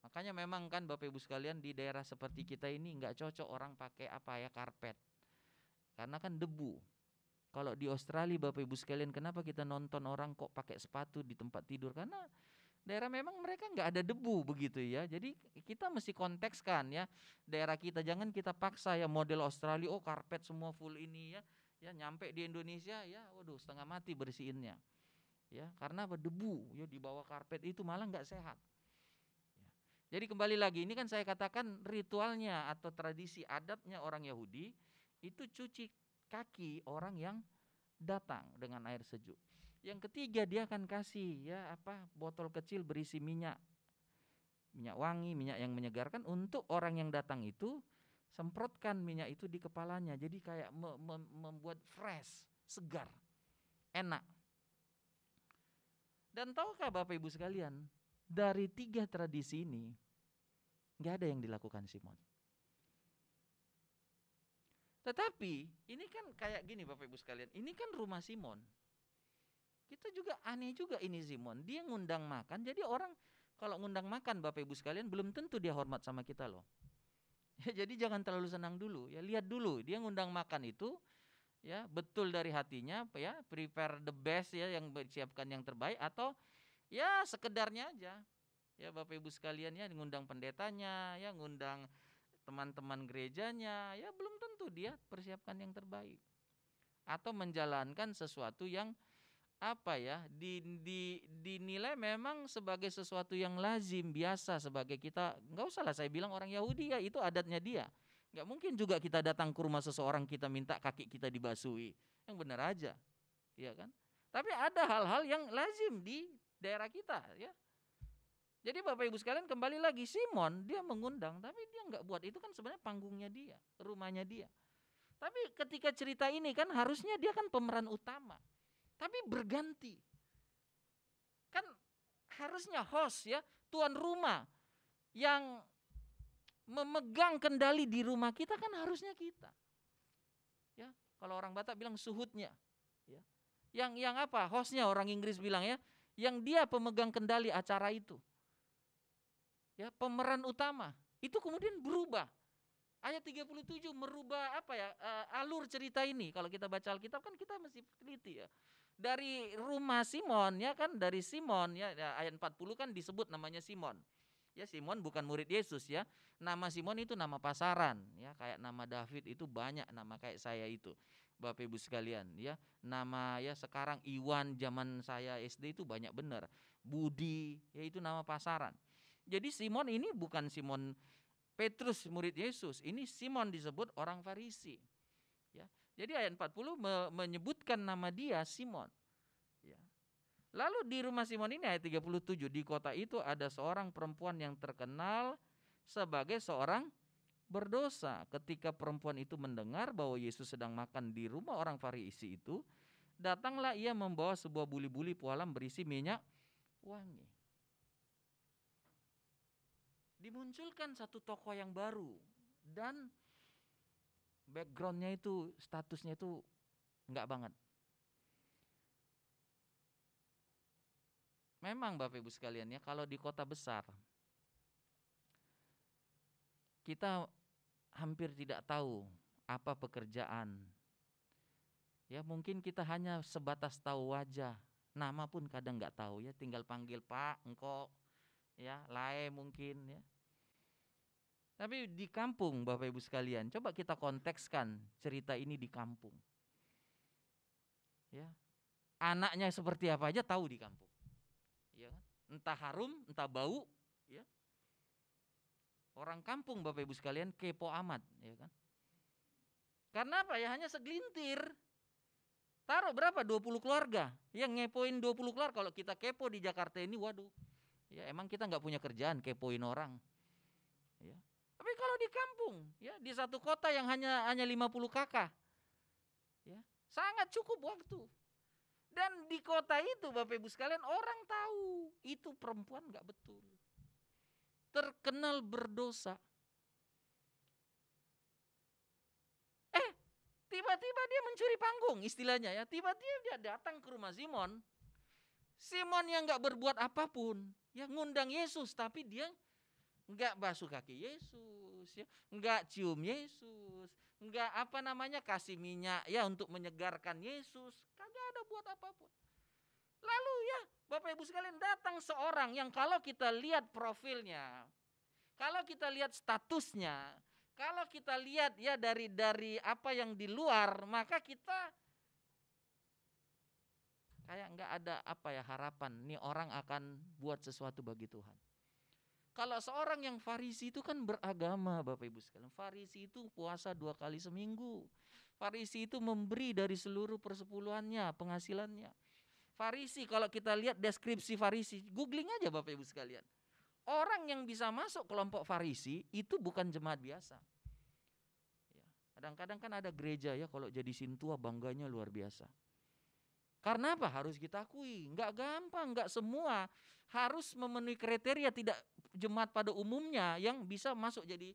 S4: Makanya memang kan Bapak Ibu sekalian, di daerah seperti kita ini nggak cocok orang pakai karpet, karena kan debu. Kalau di Australia Bapak Ibu sekalian, kenapa kita nonton orang kok pakai sepatu di tempat tidur? Karena daerah memang mereka nggak ada debu begitu ya. Jadi kita mesti kontekskan ya daerah kita, jangan kita paksa ya model Australia, karpet semua full ini ya, Ya, nyampe di Indonesia ya, waduh setengah mati bersihinnya. Ya, karena berdebu, ya di bawah karpet itu malah nggak sehat. Ya. Jadi kembali lagi, ini kan saya katakan ritualnya atau tradisi adatnya orang Yahudi itu cuci kaki orang yang datang dengan air sejuk. Yang ketiga, dia akan kasih ya botol kecil berisi minyak wangi, minyak yang menyegarkan untuk orang yang datang itu. Semprotkan minyak itu di kepalanya, jadi kayak membuat fresh, segar, enak. Dan tahukah Bapak Ibu sekalian, dari 3 tradisi ini nggak ada yang dilakukan Simon. Tetapi ini kan kayak gini Bapak Ibu sekalian, ini kan rumah Simon. Kita juga aneh juga ini Simon, dia ngundang makan, jadi orang kalau ngundang makan Bapak Ibu sekalian belum tentu dia hormat sama kita loh. Ya, jadi jangan terlalu senang dulu, ya lihat dulu dia ngundang makan itu ya betul dari hatinya ya, prepare the best ya, yang siapkan yang terbaik, atau ya sekedarnya aja. Ya Bapak Ibu sekalian ya, ngundang pendetanya, ya ngundang teman-teman gerejanya, ya belum tentu dia persiapkan yang terbaik. Atau menjalankan sesuatu yang dinilai memang sebagai sesuatu yang lazim, biasa, sebagai kita, nggak usah lah saya bilang orang Yahudi ya, itu adatnya dia. Nggak mungkin juga kita datang ke rumah seseorang kita minta kaki kita dibasuhi, yang benar aja, ya kan? Tapi ada hal-hal yang lazim di daerah kita, ya. Jadi Bapak Ibu sekalian kembali lagi, Simon dia mengundang, tapi dia nggak buat itu, kan sebenarnya panggungnya dia, rumahnya dia. Tapi ketika cerita ini kan harusnya dia kan pemeran utama. Tapi berganti. Kan harusnya host ya, tuan rumah yang memegang kendali di rumah kita kan harusnya kita. Ya, kalau orang Batak bilang suhutnya. Ya. Yang hostnya orang Inggris bilang ya, yang dia pemegang kendali acara itu. Ya, pemeran utama. Itu kemudian berubah. Ayat 37 merubah alur cerita ini. Kalau kita baca Alkitab kan kita mesti teliti ya. Dari rumah Simon ya kan, dari Simon ya, ayat 40 kan disebut namanya Simon. Ya, Simon bukan murid Yesus ya. Nama Simon itu nama pasaran ya, kayak nama David itu banyak nama kayak saya itu. Bapak Ibu sekalian ya, nama ya sekarang Iwan zaman saya SD itu banyak benar. Budi ya itu nama pasaran. Jadi Simon ini bukan Simon Petrus murid Yesus, ini Simon disebut orang Farisi. Ya. Jadi ayat 40 menyebutkan nama dia Simon. Ya. Lalu di rumah Simon ini ayat 37, di kota itu ada seorang perempuan yang terkenal sebagai seorang berdosa. Ketika perempuan itu mendengar bahwa Yesus sedang makan di rumah orang Farisi itu, datanglah ia membawa sebuah buli-buli pualam berisi minyak wangi. Dimunculkan satu tokoh yang baru dan backgroundnya itu, statusnya itu enggak banget. Memang Bapak Ibu sekalian ya, kalau di kota besar kita hampir tidak tahu apa pekerjaan. Ya mungkin kita hanya sebatas tahu wajah, nama pun kadang enggak tahu ya, tinggal panggil Pak, engkau, ya, Lae mungkin ya. Tapi di kampung Bapak Ibu sekalian, coba kita kontekskan cerita ini di kampung. Ya. Anaknya seperti apa aja tahu di kampung. Ya kan? Entah harum, entah bau, ya. Orang kampung Bapak Ibu sekalian kepo amat, ya kan? Karena apa ya? Hanya segelintir. Taruh berapa? 20 keluarga. Yang ngepoin 20 keluarga. Kalau kita kepo di Jakarta ini, waduh. Ya emang kita nggak punya kerjaan kepoin orang. Ya. Tapi kalau di kampung, ya di satu kota yang hanya 50 kakak, ya sangat cukup waktu. Dan di kota itu Bapak Ibu sekalian orang tahu itu perempuan nggak betul, terkenal berdosa. Tiba-tiba dia mencuri panggung istilahnya ya. Tiba-tiba dia datang ke rumah Simon. Simon yang nggak berbuat apapun, ya ngundang Yesus, tapi dia nggak basuh kaki Yesus, ya, nggak cium Yesus, nggak kasih minyak ya untuk menyegarkan Yesus, kagak ada buat apapun. Lalu ya Bapak Ibu sekalian datang seorang yang kalau kita lihat profilnya, kalau kita lihat statusnya, Kalau kita lihat ya dari apa yang di luar, maka kita kayak nggak ada harapan nih orang akan buat sesuatu bagi Tuhan. Kalau seorang yang Farisi itu kan beragama, Bapak Ibu sekalian. Farisi itu puasa 2 kali seminggu. Farisi itu memberi dari seluruh persepuluhannya, penghasilannya. Farisi, kalau kita lihat deskripsi Farisi, googling aja Bapak Ibu sekalian. Orang yang bisa masuk kelompok Farisi itu bukan jemaat biasa. Kadang-kadang kan ada gereja ya, kalau jadi sintua bangganya luar biasa. Karena apa? Harus kita akui, nggak gampang, nggak semua harus memenuhi kriteria, tidak jemaat pada umumnya yang bisa masuk jadi,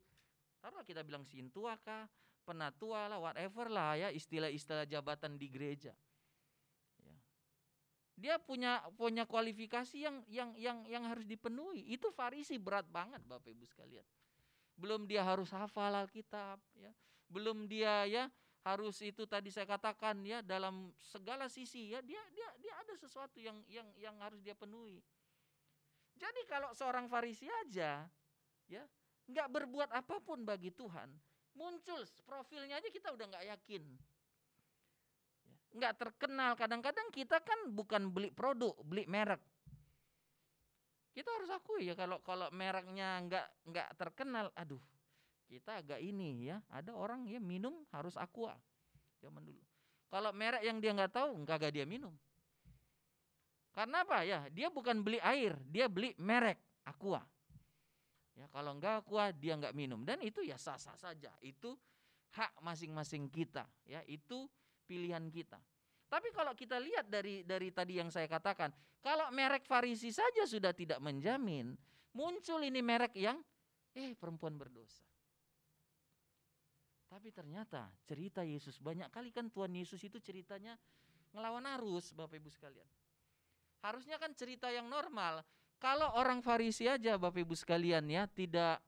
S4: taruhlah kita bilang sintua kah, penatua lah, whatever lah ya, istilah-istilah jabatan di gereja. Dia punya kualifikasi yang harus dipenuhi. Itu Farisi berat banget Bapak Ibu sekalian. Belum dia harus hafal Alkitab ya. Belum dia ya harus itu tadi saya katakan ya, dalam segala sisi ya dia ada sesuatu yang harus dia penuhi. Jadi kalau seorang Farisi aja ya nggak berbuat apapun bagi Tuhan, muncul profilnya aja kita udah nggak yakin. Nggak terkenal. Kadang-kadang kita kan bukan beli produk, beli merek. Kita harus akui ya, kalau mereknya nggak terkenal, aduh, kita agak ini ya. Ada orang ya minum harus Aqua zaman dulu. Kalau merek yang dia nggak tahu, nggak dia minum. Karena apa ya? Dia bukan beli air, dia beli merek Aqua. Ya, kalau nggak Aqua dia nggak minum, dan itu ya sah-sah saja. Itu hak masing-masing kita, ya itu pilihan kita. Tapi kalau kita lihat dari tadi yang saya katakan, kalau merek Farisi saja sudah tidak menjamin, muncul ini merek yang perempuan berdosa. Tapi ternyata cerita Yesus, banyak kali kan Tuhan Yesus itu ceritanya ngelawan arus Bapak Ibu sekalian. Harusnya kan cerita yang normal. Kalau orang Farisi aja Bapak Ibu sekalian ya tidak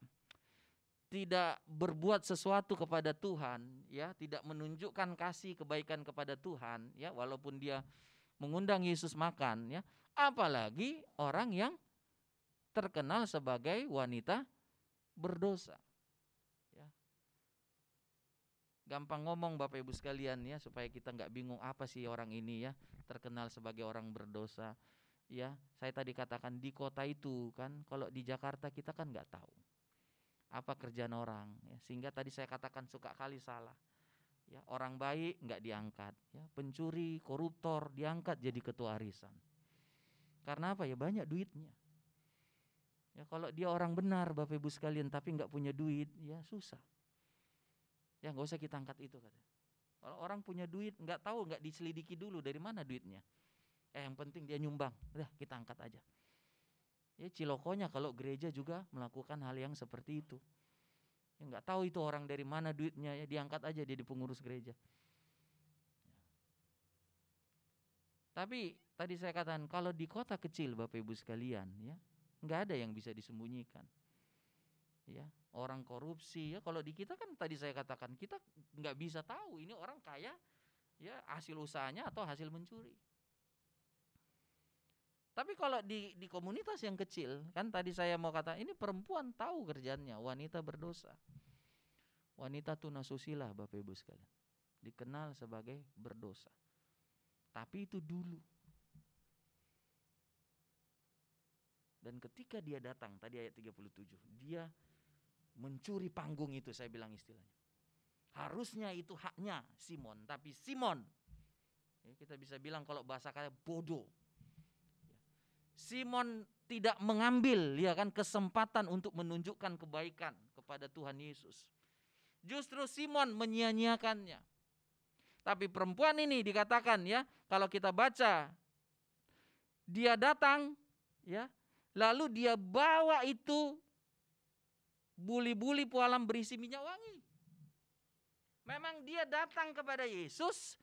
S4: berbuat sesuatu kepada Tuhan, ya, tidak menunjukkan kasih kebaikan kepada Tuhan, ya, walaupun dia mengundang Yesus makan, ya, apalagi orang yang terkenal sebagai wanita berdosa, ya. Gampang ngomong Bapak Ibu sekalian ya, supaya kita nggak bingung apa sih orang ini ya terkenal sebagai orang berdosa, ya. Saya tadi katakan di kota itu kan, kalau di Jakarta kita kan nggak tahu apa kerjaan orang ya, sehingga tadi saya katakan suka kali salah ya, orang baik nggak diangkat ya, pencuri, koruptor diangkat jadi ketua arisan. Karena apa ya? Banyak duitnya ya. Kalau dia orang benar Bapak Ibu sekalian tapi nggak punya duit ya susah ya, nggak usah kita angkat itu katanya. Kalau orang punya duit nggak tahu, nggak diselidiki dulu dari mana duitnya, yang penting dia nyumbang, udah kita angkat aja. Ya cilokonya kalau gereja juga melakukan hal yang seperti itu. Ya nggak tahu itu orang dari mana duitnya ya, diangkat aja jadi pengurus gereja. Tapi tadi saya katakan kalau di kota kecil Bapak Ibu sekalian ya, nggak ada yang bisa disembunyikan. Ya, orang korupsi ya, kalau di kita kan tadi saya katakan kita nggak bisa tahu ini orang kaya ya hasil usahanya atau hasil mencuri. Tapi kalau di komunitas yang kecil, kan tadi saya mau kata, ini perempuan tahu kerjaannya, wanita berdosa. Wanita tunasusila Bapak Ibu sekalian, dikenal sebagai berdosa. Tapi itu dulu. Dan ketika dia datang, tadi ayat 37, dia mencuri panggung itu, saya bilang istilahnya. Harusnya itu haknya Simon, tapi Simon, ya kita bisa bilang kalau bahasa kaya bodoh. Simon tidak mengambil ya kan kesempatan untuk menunjukkan kebaikan kepada Tuhan Yesus. Justru Simon menyia-nyiakannya. Tapi perempuan ini dikatakan ya, kalau kita baca, dia datang ya, lalu dia bawa itu buli-buli pualam berisi minyak wangi. Memang dia datang kepada Yesus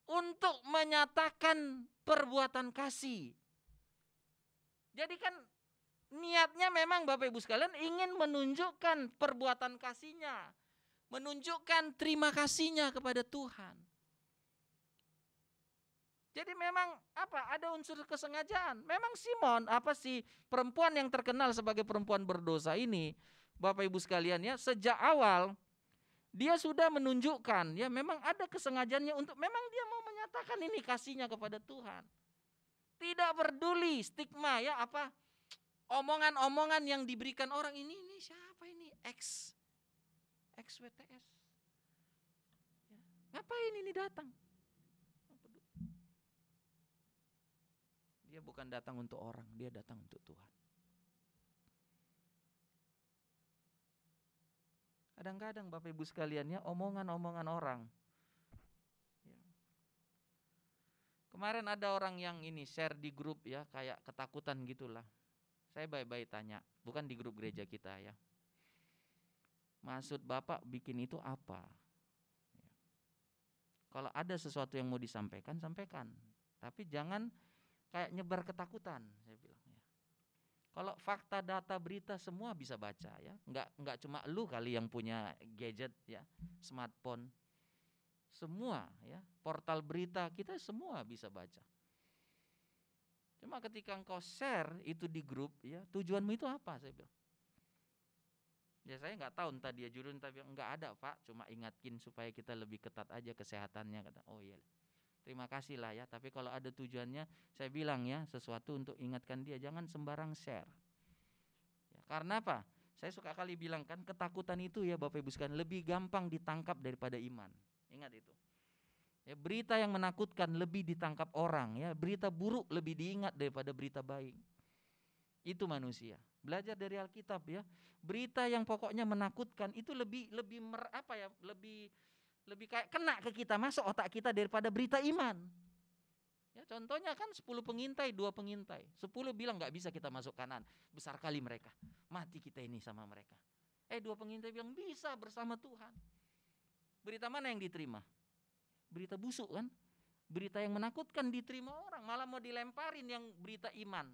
S4: untuk menyatakan perbuatan kasih. Jadi kan niatnya memang Bapak Ibu sekalian ingin menunjukkan perbuatan kasihnya, menunjukkan terima kasihnya kepada Tuhan. Jadi memang ada unsur kesengajaan. Memang Simon, perempuan yang terkenal sebagai perempuan berdosa ini, Bapak Ibu sekalian ya, sejak awal Dia sudah menunjukkan, ya memang ada kesengajaannya untuk memang dia mau menyatakan ini kasihnya kepada Tuhan. Tidak peduli stigma, ya apa omongan-omongan yang diberikan orang ini siapa ini XWTS. Ya, ngapain ini datang? Dia bukan datang untuk orang, dia datang untuk Tuhan. Kadang-kadang Bapak Ibu sekalian, ya omongan-omongan orang. Ya. Kemarin ada orang yang ini share di grup, ya kayak ketakutan gitulah. Saya baik-baik tanya, bukan di grup gereja kita ya. Maksud Bapak bikin itu apa? Ya. Kalau ada sesuatu yang mau disampaikan, sampaikan. Tapi jangan kayak nyebar ketakutan, saya bilang ya. Kalau fakta, data, berita semua bisa baca ya. Enggak cuma lu kali yang punya gadget ya, smartphone. Semua ya, portal berita kita semua bisa baca. Cuma ketika engkau share itu di grup ya, tujuanmu itu apa, saya bilang. Ya saya nggak tahu, entah dia juru entah bilang nggak ada Pak, cuma ingatkin supaya kita lebih ketat aja kesehatannya, kata. Oh iya. Terima kasih lah ya, tapi kalau ada tujuannya saya bilang ya, sesuatu untuk ingatkan dia, jangan sembarang share. Ya, karena apa? Saya suka kali bilang kan, ketakutan itu ya Bapak Ibu sekalian lebih gampang ditangkap daripada iman. Ingat itu. Ya, berita yang menakutkan lebih ditangkap orang ya, berita buruk lebih diingat daripada berita baik. Itu manusia. Belajar dari Alkitab ya. Berita yang pokoknya menakutkan itu lebih kayak kena ke kita, masuk otak kita daripada berita iman. Ya, contohnya kan 10 pengintai, 2 pengintai. 10 bilang nggak bisa kita masuk Kanaan. Besar kali mereka. Mati kita ini sama mereka. 2 pengintai bilang bisa bersama Tuhan. Berita mana yang diterima? Berita busuk kan? Berita yang menakutkan diterima orang, malah mau dilemparin yang berita iman.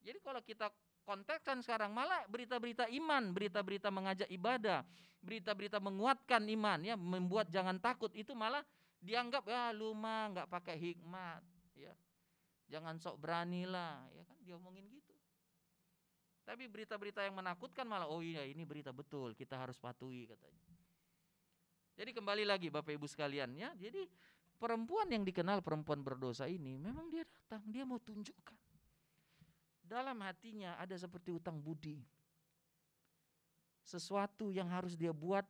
S4: Jadi kalau kita kontekskan sekarang, malah berita-berita iman, berita-berita mengajak ibadah, berita-berita menguatkan iman ya, membuat jangan takut, itu malah dianggap ya lu mah nggak pakai hikmat ya. Jangan sok beranilah ya kan, diomongin gitu. Tapi berita-berita yang menakutkan malah oh iya ini berita betul, kita harus patuhi katanya. Jadi kembali lagi Bapak Ibu sekalian ya, jadi perempuan yang dikenal perempuan berdosa ini memang dia datang, dia mau tunjukkan. Dalam hatinya ada seperti hutang budi. Sesuatu yang harus dia buat,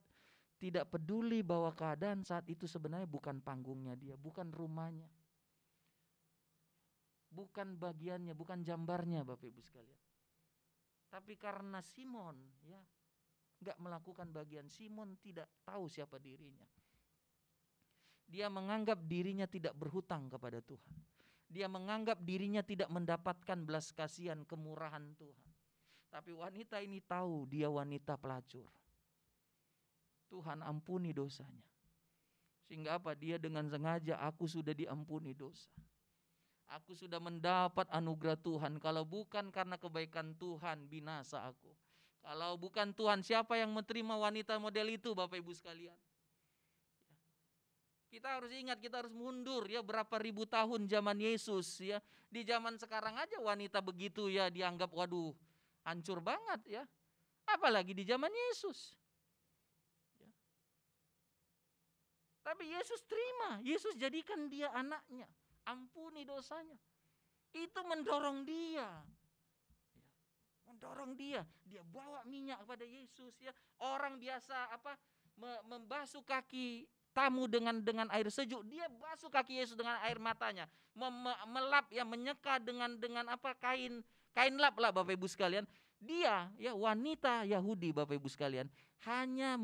S4: tidak peduli bahwa keadaan saat itu sebenarnya bukan panggungnya dia, bukan rumahnya. Bukan bagiannya, bukan jambarnya Bapak Ibu sekalian. Tapi karena Simon ya, enggak melakukan bagian, Simon tidak tahu siapa dirinya. Dia menganggap dirinya tidak berhutang kepada Tuhan. Dia menganggap dirinya tidak mendapatkan belas kasihan kemurahan Tuhan. Tapi wanita ini tahu dia wanita pelacur. Tuhan ampuni dosanya. Sehingga apa? Dia dengan sengaja, aku sudah diampuni dosa. Aku sudah mendapat anugerah Tuhan. Kalau bukan karena kebaikan Tuhan, binasa aku. Kalau bukan Tuhan, siapa yang menerima wanita model itu Bapak Ibu sekalian? Kita harus ingat, kita harus mundur ya berapa ribu tahun zaman Yesus ya. Di zaman sekarang aja wanita begitu ya dianggap waduh hancur banget ya. Apalagi di zaman Yesus. Ya. Tapi Yesus terima, Yesus jadikan dia anaknya, ampuni dosanya. Itu mendorong dia. Mendorong dia bawa minyak kepada Yesus ya. Orang biasa membasuh kaki tamu dengan air sejuk, dia basuh kaki Yesus dengan air matanya, melap ya, menyeka dengan kain lap lah Bapak Ibu sekalian. Dia ya wanita Yahudi Bapak Ibu sekalian, hanya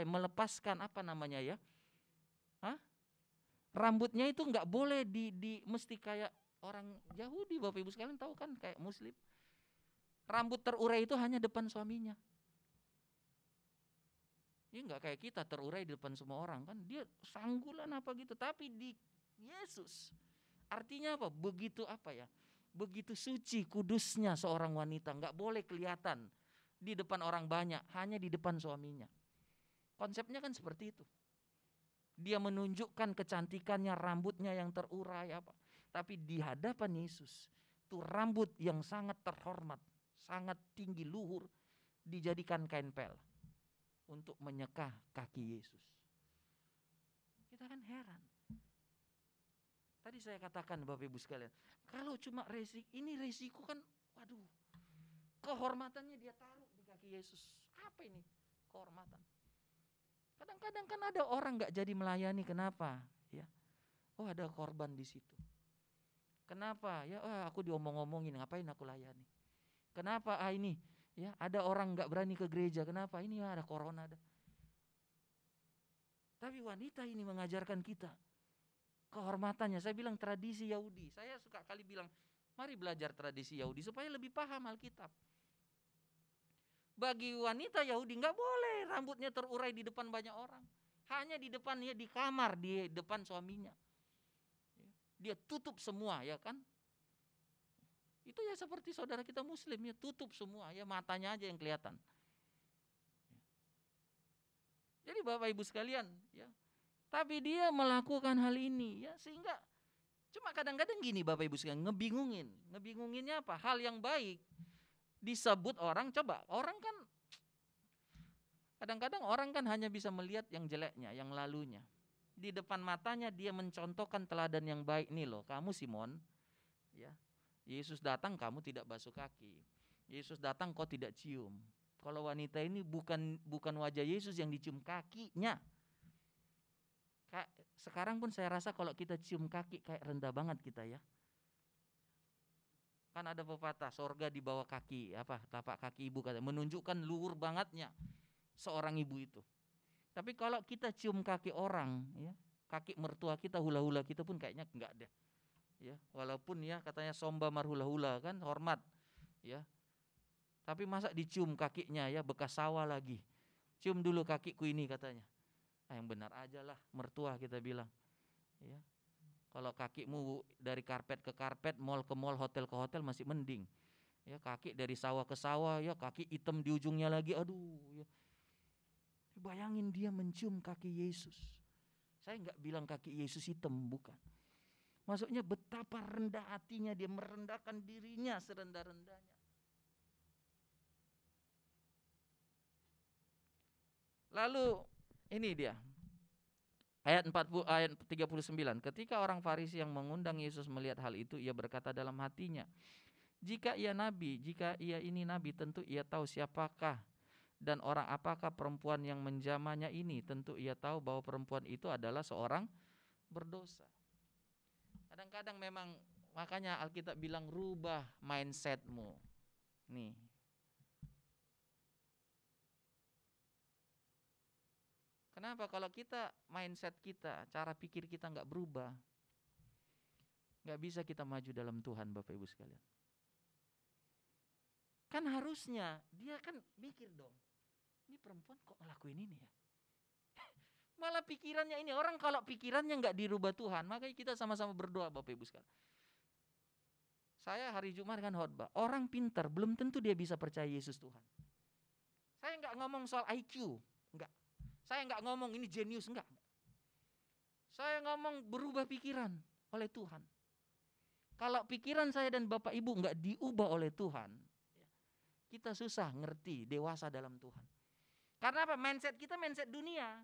S4: melepaskan rambutnya itu nggak boleh mesti kayak orang Yahudi Bapak Ibu sekalian, tahu kan kayak Muslim. Rambut terurai itu hanya depan suaminya. Ini enggak kayak kita terurai di depan semua orang kan. Dia sanggulan apa gitu. Tapi di Yesus artinya apa? Begitu suci kudusnya seorang wanita. Enggak boleh kelihatan di depan orang banyak. Hanya di depan suaminya. Konsepnya kan seperti itu. Dia menunjukkan kecantikannya, rambutnya yang terurai apa. Tapi di hadapan Yesus itu rambut yang sangat terhormat, sangat tinggi luhur, dijadikan kain pel. untuk menyekah kaki Yesus. Kita kan heran. Tadi saya katakan Bapak Ibu sekalian, kalau cuma ini resiko kan, waduh, kehormatannya dia taruh di kaki Yesus. Apa ini kehormatan? Kadang-kadang kan ada orang nggak jadi melayani, kenapa? Ya, oh ada korban di situ. Kenapa? Ya, aku diomong-omongin, ngapain aku layani? Kenapa? Ini, ya ada orang nggak berani ke gereja, kenapa? Ini ada corona ada. Tapi wanita ini mengajarkan kita kehormatannya. Saya bilang tradisi Yahudi. Saya suka kali bilang, mari belajar tradisi Yahudi supaya lebih paham Alkitab. Bagi wanita Yahudi nggak boleh rambutnya terurai di depan banyak orang. Hanya di depannya, di kamar, di depan suaminya. Dia tutup semua, ya kan? Itu ya seperti saudara kita Muslim, ya tutup semua, ya matanya aja yang kelihatan. Jadi Bapak Ibu sekalian, ya. Tapi dia melakukan hal ini, ya sehingga cuma kadang-kadang gini Bapak Ibu sekalian, ngebingunginnya apa? Hal yang baik disebut orang, coba orang kan kadang-kadang orang kan hanya bisa melihat yang jeleknya, yang lalunya. Di depan matanya dia mencontohkan teladan yang baik nih loh, kamu Simon, ya. Yesus datang kamu tidak basuh kaki. Yesus datang kau tidak cium. Kalau wanita ini bukan wajah Yesus yang dicium, kakinya. Sekarang pun saya rasa kalau kita cium kaki kayak rendah banget kita ya. Kan ada pepatah, sorga di bawah kaki, tapak kaki ibu, kata, menunjukkan luhur bangetnya seorang ibu itu. Tapi kalau kita cium kaki orang, ya, kaki mertua kita, hula-hula kita pun kayaknya enggak deh. Ya, walaupun ya katanya somba marhula-hula kan hormat, ya. Tapi masa dicium kakinya ya, bekas sawah lagi. Cium dulu kakiku ini katanya. Yang benar aja lah mertua kita bilang. Ya. Kalau kakimu dari karpet ke karpet, mall ke mall, hotel ke hotel masih mending. Ya, kaki dari sawah ke sawah, ya kaki hitam di ujungnya lagi, aduh. Ya. Bayangin dia mencium kaki Yesus. Saya enggak bilang kaki Yesus hitam, bukan. Maksudnya betapa rendah hatinya dia, merendahkan dirinya serendah-rendahnya. Lalu ini dia. Ayat 39. Ketika orang Farisi yang mengundang Yesus melihat hal itu, ia berkata dalam hatinya, jika ia ini nabi, tentu ia tahu siapakah dan orang apakah perempuan yang menjamahnya ini. Tentu ia tahu bahwa perempuan itu adalah seorang berdosa. Kadang-kadang memang makanya Alkitab bilang rubah mindsetmu. Nih. Kenapa? Kalau kita mindset kita, cara pikir kita nggak berubah, nggak bisa kita maju dalam Tuhan, Bapak Ibu sekalian. Kan harusnya dia kan mikir dong, ini perempuan kok ngelakuin ini ya? Malah pikirannya ini, orang kalau pikirannya nggak dirubah Tuhan, makanya kita sama-sama berdoa Bapak Ibu sekalian. Saya hari Jumat kan khotbah, orang pintar belum tentu dia bisa percaya Yesus Tuhan. Saya nggak ngomong soal IQ, enggak. Saya nggak ngomong ini jenius, enggak. Saya ngomong berubah pikiran oleh Tuhan. Kalau pikiran saya dan Bapak Ibu nggak diubah oleh Tuhan, kita susah ngerti dewasa dalam Tuhan. Karena apa? Mindset kita mindset dunia.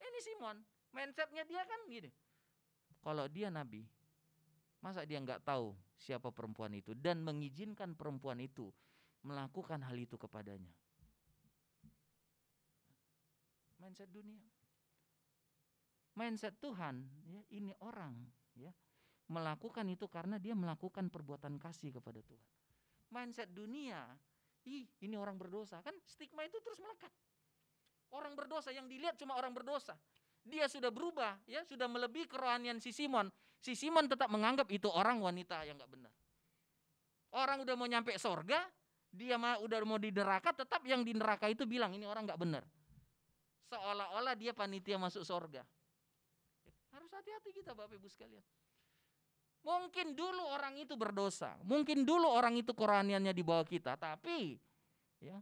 S4: Ini Simon, mindsetnya dia kan gini. Kalau dia nabi, masa dia nggak tahu siapa perempuan itu dan mengizinkan perempuan itu melakukan hal itu kepadanya? Mindset dunia. Mindset Tuhan, ya, ini orang ya melakukan itu karena dia melakukan perbuatan kasih kepada Tuhan. Mindset dunia, ini orang berdosa, kan stigma itu terus melekat. Orang berdosa yang dilihat cuma orang berdosa. Dia sudah berubah, ya sudah melebihi kerohanian si Simon. Si Simon tetap menganggap itu orang wanita yang nggak benar. Orang udah mau nyampe sorga, dia udah mau di neraka, tetap yang di neraka itu bilang ini orang nggak benar. Seolah-olah dia panitia masuk sorga. Harus hati-hati kita Bapak Ibu sekalian. Mungkin dulu orang itu berdosa, mungkin dulu orang itu kerohaniannya di bawah kita, tapi ya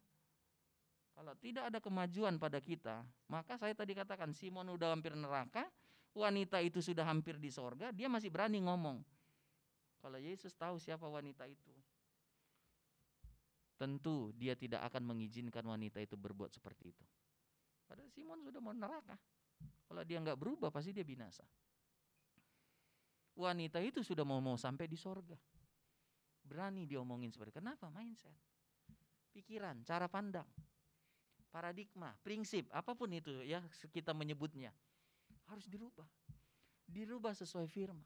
S4: kalau tidak ada kemajuan pada kita, maka saya tadi katakan Simon udah hampir neraka, wanita itu sudah hampir di sorga, dia masih berani ngomong. Kalau Yesus tahu siapa wanita itu. tentu dia tidak akan mengizinkan wanita itu berbuat seperti itu. Padahal Simon sudah mau neraka. Kalau dia nggak berubah pasti dia binasa. Wanita itu sudah mau sampai di sorga. Berani diomongin seperti itu. Kenapa? Mindset, pikiran, cara pandang, paradigma, prinsip, apapun itu ya kita menyebutnya, harus dirubah. Dirubah sesuai firman.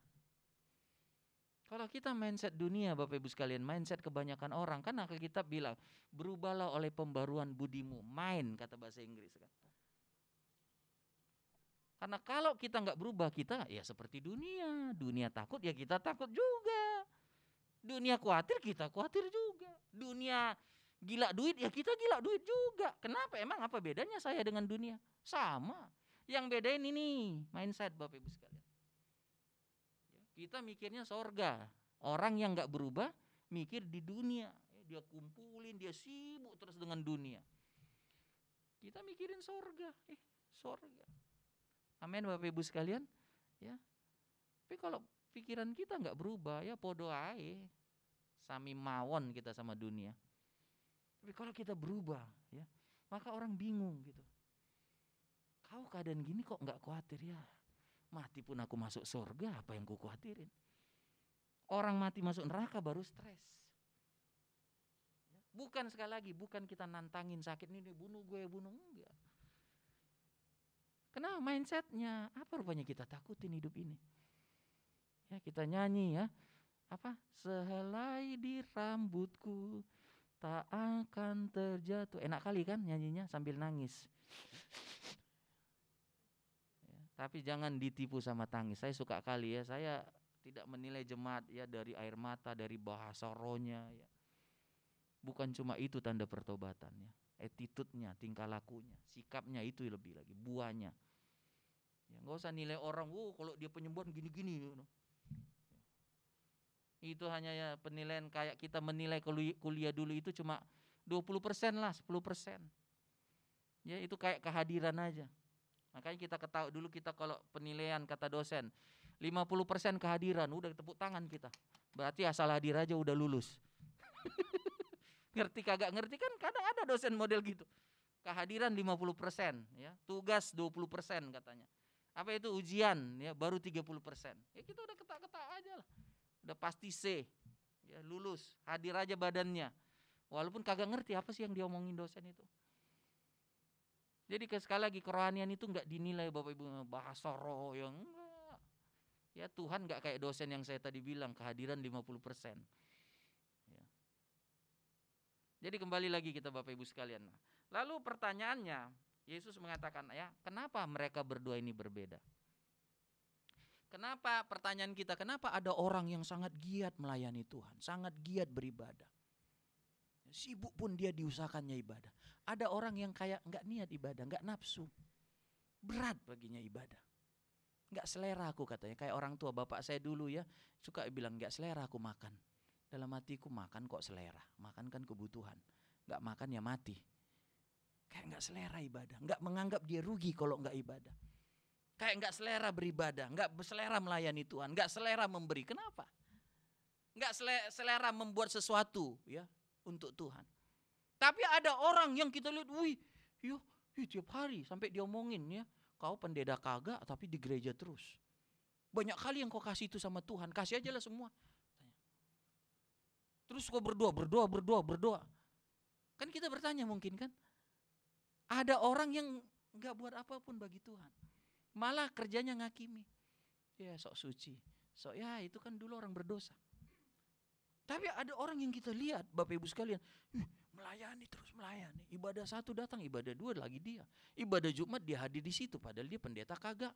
S4: Kalau kita mindset dunia, Bapak Ibu sekalian, mindset kebanyakan orang, kan Alkitab bilang, berubahlah oleh pembaruan budimu. Mind, kata bahasa Inggris kan. Karena kalau kita nggak berubah, kita ya seperti dunia. Dunia takut, ya kita takut juga. Dunia khawatir, kita khawatir juga. Dunia gila duit, ya kita gila duit juga. Kenapa? Emang apa bedanya saya dengan dunia? Sama. Yang bedain ini mindset, Bapak Ibu sekalian. Kita mikirnya sorga. Orang yang nggak berubah mikir di dunia. Dia kumpulin, dia sibuk terus dengan dunia. Kita mikirin sorga. Sorga. Amin, Bapak Ibu sekalian. Ya. Tapi kalau pikiran kita nggak berubah, ya podo ae. Sami mawon kita sama dunia. Tapi kalau kita berubah, ya, maka orang bingung gitu. Kau keadaan gini kok nggak khawatir ya? Mati pun aku masuk surga, apa yang ku khawatirin? Orang mati masuk neraka baru stres. Bukan sekali lagi, bukan kita nantangin sakit ini bunuh gue, bunuh enggak. Kenapa mindsetnya? Apa rupanya kita takutin hidup ini? Ya kita nyanyi ya, apa? Sehelai di rambutku tak akan terjatuh. Enak kali kan nyanyinya sambil nangis. Ya, tapi jangan ditipu sama tangis. Saya suka kali ya, saya tidak menilai jemaat ya dari air mata, dari bahasa rohnya ya. Bukan cuma itu tanda pertobatannya, attitude-nya, tingkah lakunya, sikapnya itu lebih lagi, buahnya. Ya, nggak usah nilai orang, kalau dia penyembahan gini-gini. Itu hanya ya penilaian kayak kita menilai kuliah dulu itu cuma 20% lah, 10%. Ya itu kayak kehadiran aja. Makanya kita ketahui dulu kita kalau penilaian kata dosen 50% kehadiran, udah tepuk tangan kita. Berarti asal hadir aja udah lulus. Ngerti kagak ngerti kan kadang ada dosen model gitu. Kehadiran 50%, ya. Tugas 20% katanya. Apa itu ujian ya baru 30%. Ya kita udah ketak-ketak aja lah. Udah pasti C. Ya lulus, hadir aja badannya. Walaupun kagak ngerti apa sih yang diomongin dosen itu. Jadi sekali lagi kerohanian itu enggak dinilai Bapak Ibu bahasa roh yang enggak. Ya Tuhan enggak kayak dosen yang saya tadi bilang kehadiran 50%. Jadi kembali lagi kita Bapak Ibu sekalian. Lalu pertanyaannya, Yesus mengatakan ya, kenapa mereka berdua ini berbeda? Kenapa pertanyaan kita, kenapa ada orang yang sangat giat melayani Tuhan, sangat giat beribadah. Sibuk pun dia diusahakannya ibadah. Ada orang yang kayak enggak niat ibadah, enggak nafsu. Berat baginya ibadah. Enggak selera aku katanya, kayak orang tua bapak saya dulu ya, suka bilang enggak selera aku makan. Dalam hatiku makan kok selera, makan kan kebutuhan, nggak makan ya mati. Kayak nggak selera ibadah, nggak menganggap dia rugi kalau nggak ibadah. Kayak nggak selera beribadah, nggak selera melayani Tuhan, nggak selera memberi. Kenapa? Nggak selera membuat sesuatu ya untuk Tuhan. Tapi ada orang yang kita lihat, tiap hari sampai diomongin ya, kau pendeta kagak tapi di gereja terus. Banyak kali yang kau kasih itu sama Tuhan, kasih aja lah semua. Terus kok berdoa. Kan kita bertanya mungkin kan. Ada orang yang gak buat apapun bagi Tuhan. Malah kerjanya ngakimi. Ya sok suci. Ya itu kan dulu orang berdosa. Tapi ada orang yang kita lihat Bapak Ibu sekalian. Melayani terus melayani. Ibadah 1 datang, ibadah 2 lagi dia. Ibadah Jumat dia hadir di situ. Padahal dia pendeta kagak.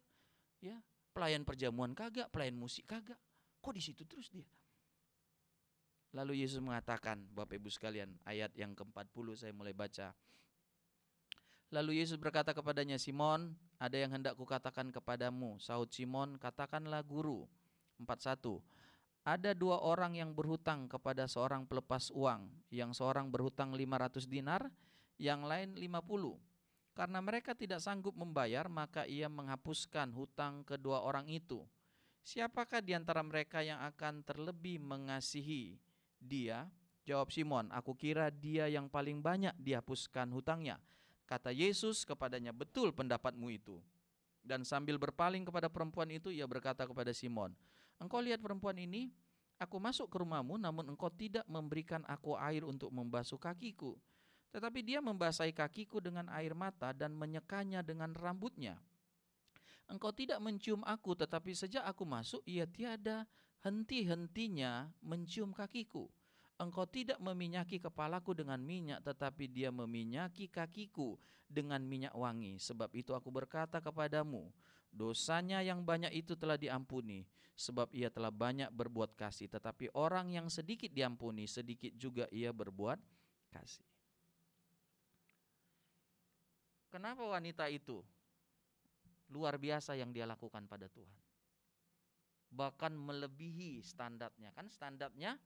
S4: Ya, pelayan perjamuan kagak, pelayan musik kagak. Kok di situ terus dia? Lalu Yesus mengatakan, Bapak Ibu sekalian, ayat yang ke-40 saya mulai baca. Lalu Yesus berkata kepadanya, Simon, ada yang hendak kukatakan kepadamu. Sahut Simon, katakanlah guru. 41. Ada 2 orang yang berhutang kepada seorang pelepas uang. Yang seorang berhutang 500 dinar, yang lain 50. Karena mereka tidak sanggup membayar, maka ia menghapuskan hutang kedua orang itu. Siapakah di antara mereka yang akan terlebih mengasihi dia Jawab Simon, aku kira dia yang paling banyak dihapuskan hutangnya. Kata Yesus kepadanya, betul pendapatmu itu. Dan sambil berpaling kepada perempuan itu, ia berkata kepada Simon, engkau lihat perempuan ini? Aku masuk ke rumahmu, namun engkau tidak memberikan aku air untuk membasuh kakiku. Tetapi dia membasahi kakiku dengan air mata dan menyekanya dengan rambutnya. Engkau tidak mencium aku, tetapi sejak aku masuk, ia tiada henti-hentinya mencium kakiku. Engkau tidak meminyaki kepalaku dengan minyak, tetapi dia meminyaki kakiku dengan minyak wangi. Sebab itu aku berkata kepadamu, dosanya yang banyak itu telah diampuni, sebab ia telah banyak berbuat kasih. Tetapi orang yang sedikit diampuni, sedikit juga ia berbuat kasih. Kenapa wanita itu luar biasa yang dia lakukan pada Tuhan? Bahkan melebihi standarnya. Kan standarnya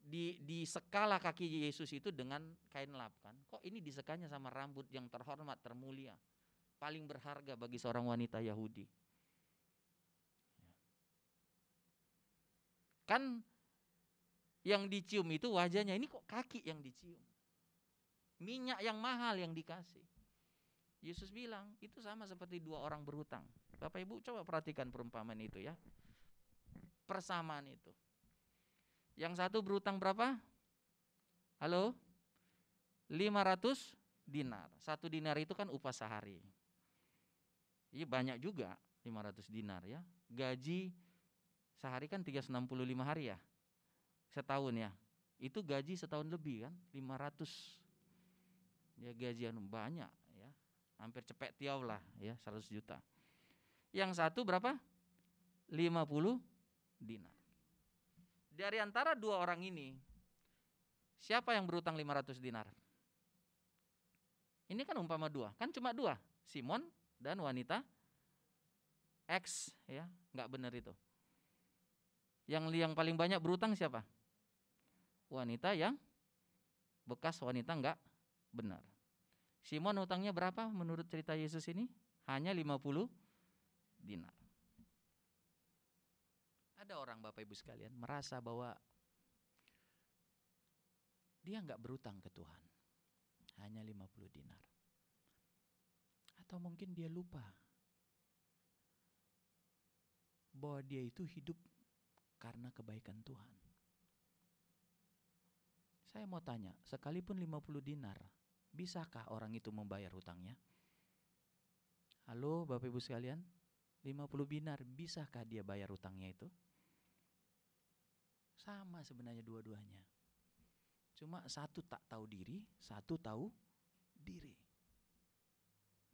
S4: di sekala kaki Yesus itu dengan kain lap kan. Kok ini disekanya sama rambut yang terhormat, termulia, paling berharga bagi seorang wanita Yahudi. Kan yang dicium itu wajahnya, ini kok kaki yang dicium. Minyak yang mahal yang dikasih. Yesus bilang itu sama seperti dua orang berhutang. Bapak Ibu coba perhatikan perumpamaan itu ya. Persamaan itu. Yang satu berhutang berapa? Halo? 500 dinar. 1 dinar itu kan upah sehari. Iya banyak juga 500 dinar ya. Gaji sehari kan 365 hari ya. Setahun ya. Itu gaji setahun lebih kan, 500. Ya gajian banyak ya. Hampir cepet tiaw lah ya, 100 juta. Yang satu berapa? 50 dinar. Dari antara dua orang ini, siapa yang berutang 500 dinar? Ini kan umpama dua, kan cuma dua, Simon dan wanita X ya, nggak benar itu. Yang paling banyak berutang siapa? Wanita yang bekas wanita nggak benar. Simon utangnya berapa menurut cerita Yesus ini? Hanya 50 dinar. Ada orang Bapak Ibu sekalian merasa bahwa dia nggak berutang ke Tuhan, hanya 50 dinar. Atau mungkin dia lupa bahwa dia itu hidup karena kebaikan Tuhan. Saya mau tanya, sekalipun 50 dinar, bisakah orang itu membayar hutangnya? Halo Bapak Ibu sekalian, 50 dinar, bisakah dia bayar hutangnya itu? Sama sebenarnya dua-duanya. Cuma satu tak tahu diri, satu tahu diri.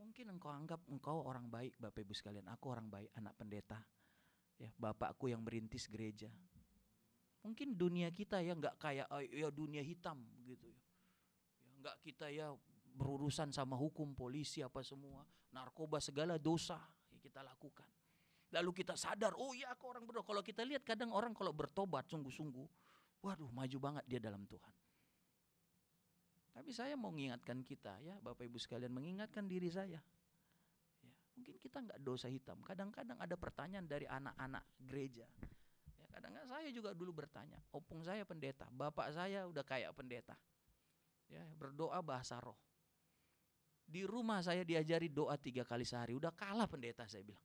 S4: Mungkin engkau anggap engkau orang baik Bapak Ibu sekalian. Aku orang baik, anak pendeta. Ya, bapakku yang merintis gereja. Mungkin dunia kita ya nggak kayak ya dunia hitam gitu ya. Nggak kita ya berurusan sama hukum, polisi apa semua, narkoba segala dosa ya kita lakukan. Lalu kita sadar, oh iya aku orang berdoa. Kalau kita lihat kadang orang kalau bertobat sungguh-sungguh, waduh maju banget dia dalam Tuhan. Tapi saya mau mengingatkan kita ya, Bapak Ibu sekalian, mengingatkan diri saya. Ya, mungkin kita nggak dosa hitam. Kadang-kadang ada pertanyaan dari anak-anak gereja. Ya, kadang-kadang saya juga dulu bertanya, opung saya pendeta, bapak saya udah kayak pendeta. Ya, berdoa bahasa roh. Di rumah saya diajari doa 3 kali sehari, udah kalah pendeta saya bilang.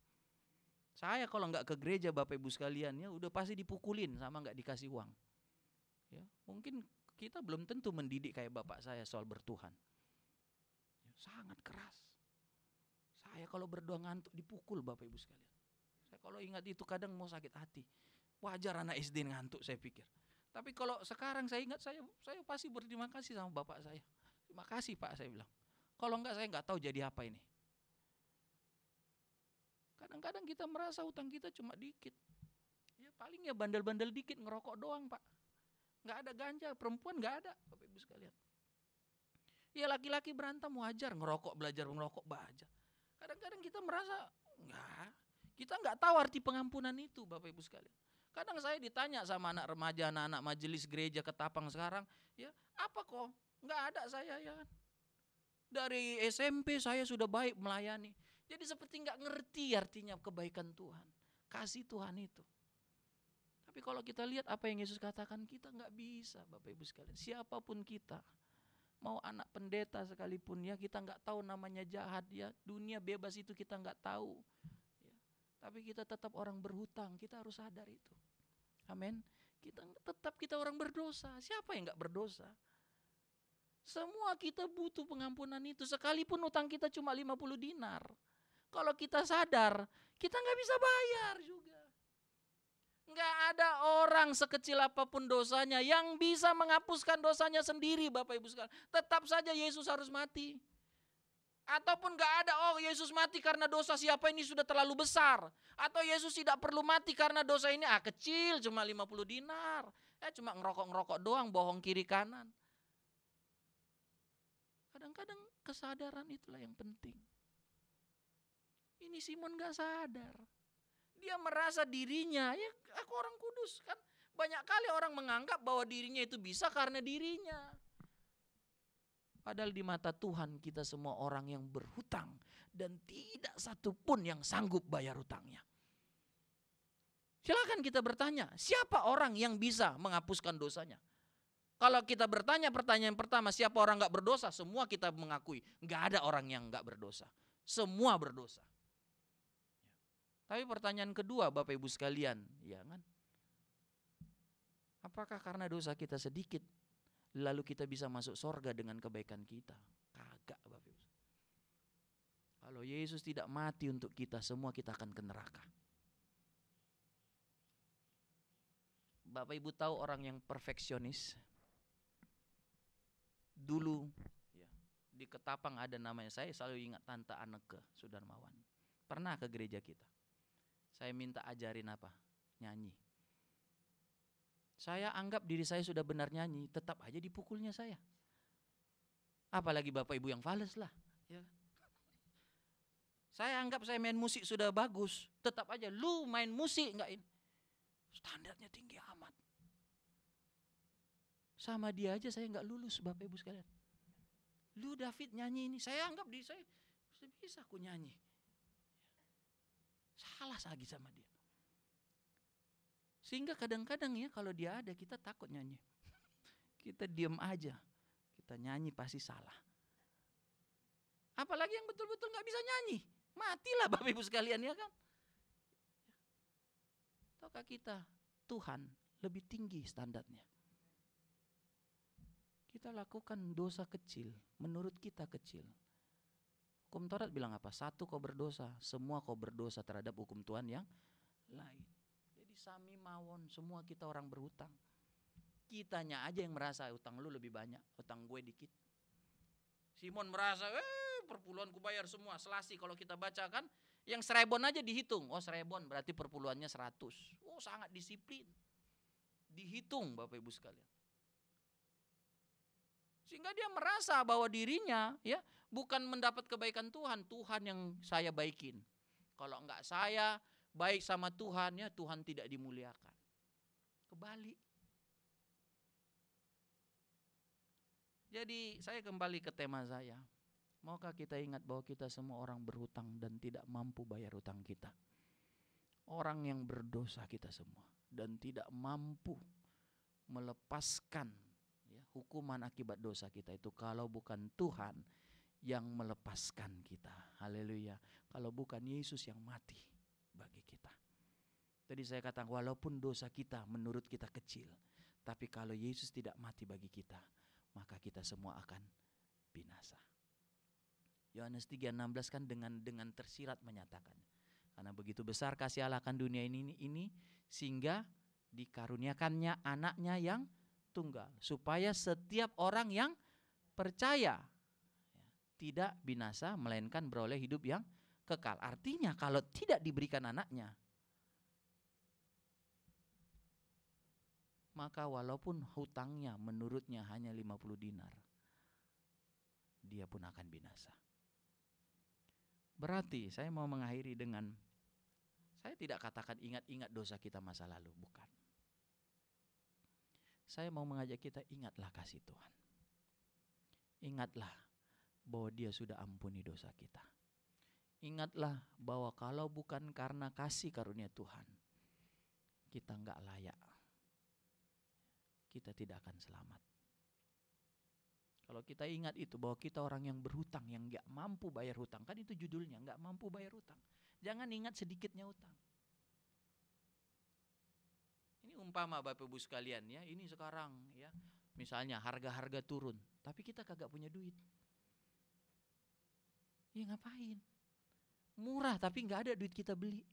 S4: Saya kalau nggak ke gereja Bapak Ibu sekalian ya udah pasti dipukulin sama nggak dikasih uang. Ya, mungkin kita belum tentu mendidik kayak bapak saya soal bertuhan. Ya, sangat keras. Saya kalau berdoa ngantuk dipukul Bapak Ibu sekalian. Saya kalau ingat itu kadang mau sakit hati. Wajar anak SD ngantuk saya pikir. Tapi kalau sekarang saya ingat saya pasti berterima kasih sama bapak saya. Terima kasih Pak saya bilang. Kalau enggak saya nggak tahu jadi apa ini. Kadang-kadang kita merasa hutang kita cuma dikit. Ya paling ya bandel-bandel dikit ngerokok doang Pak. Nggak ada ganja, perempuan nggak ada Bapak Ibu sekalian. Ya laki-laki berantem wajar, ngerokok belajar ngerokok baja. Kadang-kadang kita merasa enggak. Kita nggak tahu arti pengampunan itu Bapak Ibu sekalian. Kadang saya ditanya sama anak remaja, anak-anak majelis gereja Ketapang sekarang, ya apa kok? Nggak ada saya ya kan. Dari SMP saya sudah baik melayani. Jadi seperti nggak ngerti artinya kebaikan Tuhan, kasih Tuhan itu. Tapi kalau kita lihat apa yang Yesus katakan, kita nggak bisa Bapak Ibu sekalian. Siapapun kita, mau anak pendeta sekalipun ya, kita nggak tahu namanya jahat ya. Dunia bebas itu kita nggak tahu. Ya. Tapi kita tetap orang berhutang, kita harus sadar itu. Amin. Kita orang berdosa. Siapa yang nggak berdosa? Semua kita butuh pengampunan itu. Sekalipun utang kita cuma 50 dinar. Kalau kita sadar, kita nggak bisa bayar juga. Nggak ada orang sekecil apapun dosanya yang bisa menghapuskan dosanya sendiri Bapak Ibu sekalian. Tetap saja Yesus harus mati. Ataupun nggak ada, oh Yesus mati karena dosa siapa ini sudah terlalu besar. Atau Yesus tidak perlu mati karena dosa ini kecil cuma 50 dinar. Cuma ngerokok-ngerokok doang, bohong kiri kanan. Kadang-kadang kesadaran itulah yang penting. Ini Simon gak sadar. Dia merasa dirinya, ya aku orang kudus kan. Banyak kali orang menganggap bahwa dirinya itu bisa karena dirinya. Padahal di mata Tuhan kita semua orang yang berhutang. Dan tidak satu pun yang sanggup bayar hutangnya. Silakan kita bertanya, siapa orang yang bisa menghapuskan dosanya? Kalau kita bertanya pertanyaan pertama, siapa orang gak berdosa? Semua kita mengakui, gak ada orang yang gak berdosa. Semua berdosa. Tapi pertanyaan kedua Bapak Ibu sekalian, ya kan? Apakah karena dosa kita sedikit, lalu kita bisa masuk sorga dengan kebaikan kita? Kagak Bapak Ibu. Kalau Yesus tidak mati untuk kita, semua kita akan ke neraka. Bapak Ibu tahu orang yang perfeksionis? Dulu ya, di Ketapang ada namanya, saya selalu ingat Tante Anneke Sudarmawan. Pernah ke gereja kita. Saya minta ajarin apa? Nyanyi. Saya anggap diri saya sudah benar nyanyi, tetap aja dipukulnya saya. Apalagi Bapak Ibu yang fales lah. Ya. Saya anggap saya main musik sudah bagus, tetap aja lu main musik enggak ini. Standarnya tinggi amat. Sama dia aja saya enggak lulus Bapak Ibu sekalian. Lu David nyanyi ini, saya anggap diri saya bisa aku nyanyi. Salah lagi sama dia. Sehingga kadang-kadang ya kalau dia ada kita takut nyanyi. Kita diam aja. Kita nyanyi pasti salah. Apalagi yang betul-betul gak bisa nyanyi. Matilah Bapak Ibu sekalian ya kan. Tahukah kita Tuhan lebih tinggi standarnya. Kita lakukan dosa kecil. Menurut kita kecil. Hukum Taurat bilang apa? Satu kau berdosa, semua kau berdosa terhadap hukum Tuhan yang lain. Jadi sami mawon, semua kita orang berhutang. Kitanya aja yang merasa hutang lu lebih banyak, hutang gue dikit. Simon merasa, perpuluhan ku bayar semua. Selasi kalau kita baca kan, yang serebon aja dihitung. Oh serebon berarti perpuluhannya 100. Oh sangat disiplin. Dihitung Bapak Ibu sekalian. Sehingga dia merasa bahwa dirinya ya bukan mendapat kebaikan Tuhan, Tuhan yang saya baikin. Kalau enggak saya baik sama Tuhan ya Tuhan tidak dimuliakan. Kebalik. Jadi saya kembali ke tema saya. Maukah kita ingat bahwa kita semua orang berhutang dan tidak mampu bayar hutang kita. Orang yang berdosa kita semua dan tidak mampu melepaskan hukuman akibat dosa kita itu kalau bukan Tuhan yang melepaskan kita. Haleluya. Kalau bukan Yesus yang mati bagi kita. Tadi saya katakan walaupun dosa kita menurut kita kecil, tapi kalau Yesus tidak mati bagi kita, maka kita semua akan binasa. Yohanes 3:16 kan dengan tersirat menyatakan, karena begitu besar kasih Allah akan dunia ini sehingga dikaruniakannya anaknya yang tunggal, supaya setiap orang yang percaya tidak binasa melainkan beroleh hidup yang kekal. Artinya kalau tidak diberikan anaknya, maka walaupun hutangnya menurutnya hanya 50 dinar, dia pun akan binasa. Berarti saya mau mengakhiri dengan, saya tidak katakan ingat-ingat dosa kita masa lalu, bukan. Saya mau mengajak kita, ingatlah kasih Tuhan. Ingatlah bahwa Dia sudah ampuni dosa kita. Ingatlah bahwa kalau bukan karena kasih karunia Tuhan, kita nggak layak, kita tidak akan selamat. Kalau kita ingat itu bahwa kita orang yang berhutang, yang nggak mampu bayar hutang, kan itu judulnya, nggak mampu bayar hutang. Jangan ingat sedikitnya hutang. Ini umpama Bapak Ibu sekalian ya, ini sekarang ya, misalnya harga-harga turun, tapi kita kagak punya duit. Ya ngapain? Murah tapi nggak ada duit kita beli.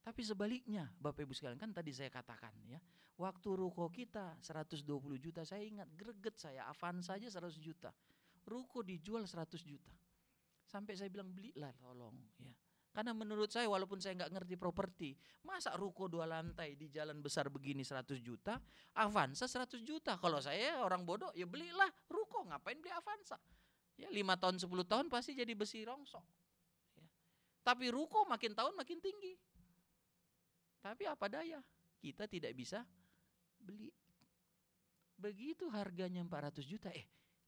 S4: Tapi sebaliknya Bapak Ibu sekalian, kan tadi saya katakan ya, waktu ruko kita 120 juta, saya ingat greget saya, Avanza saja 100 juta. Ruko dijual 100 juta. Sampai saya bilang belilah tolong ya. Karena menurut saya walaupun saya nggak ngerti properti, masa ruko 2 lantai di jalan besar begini 100 juta, Avanza 100 juta. Kalau saya orang bodoh ya belilah ruko, ngapain beli Avanza? Ya 5 tahun 10 tahun pasti jadi besi rongsok. Ya. Tapi ruko makin tahun makin tinggi. Tapi apa daya, kita tidak bisa beli. Begitu harganya 400 juta,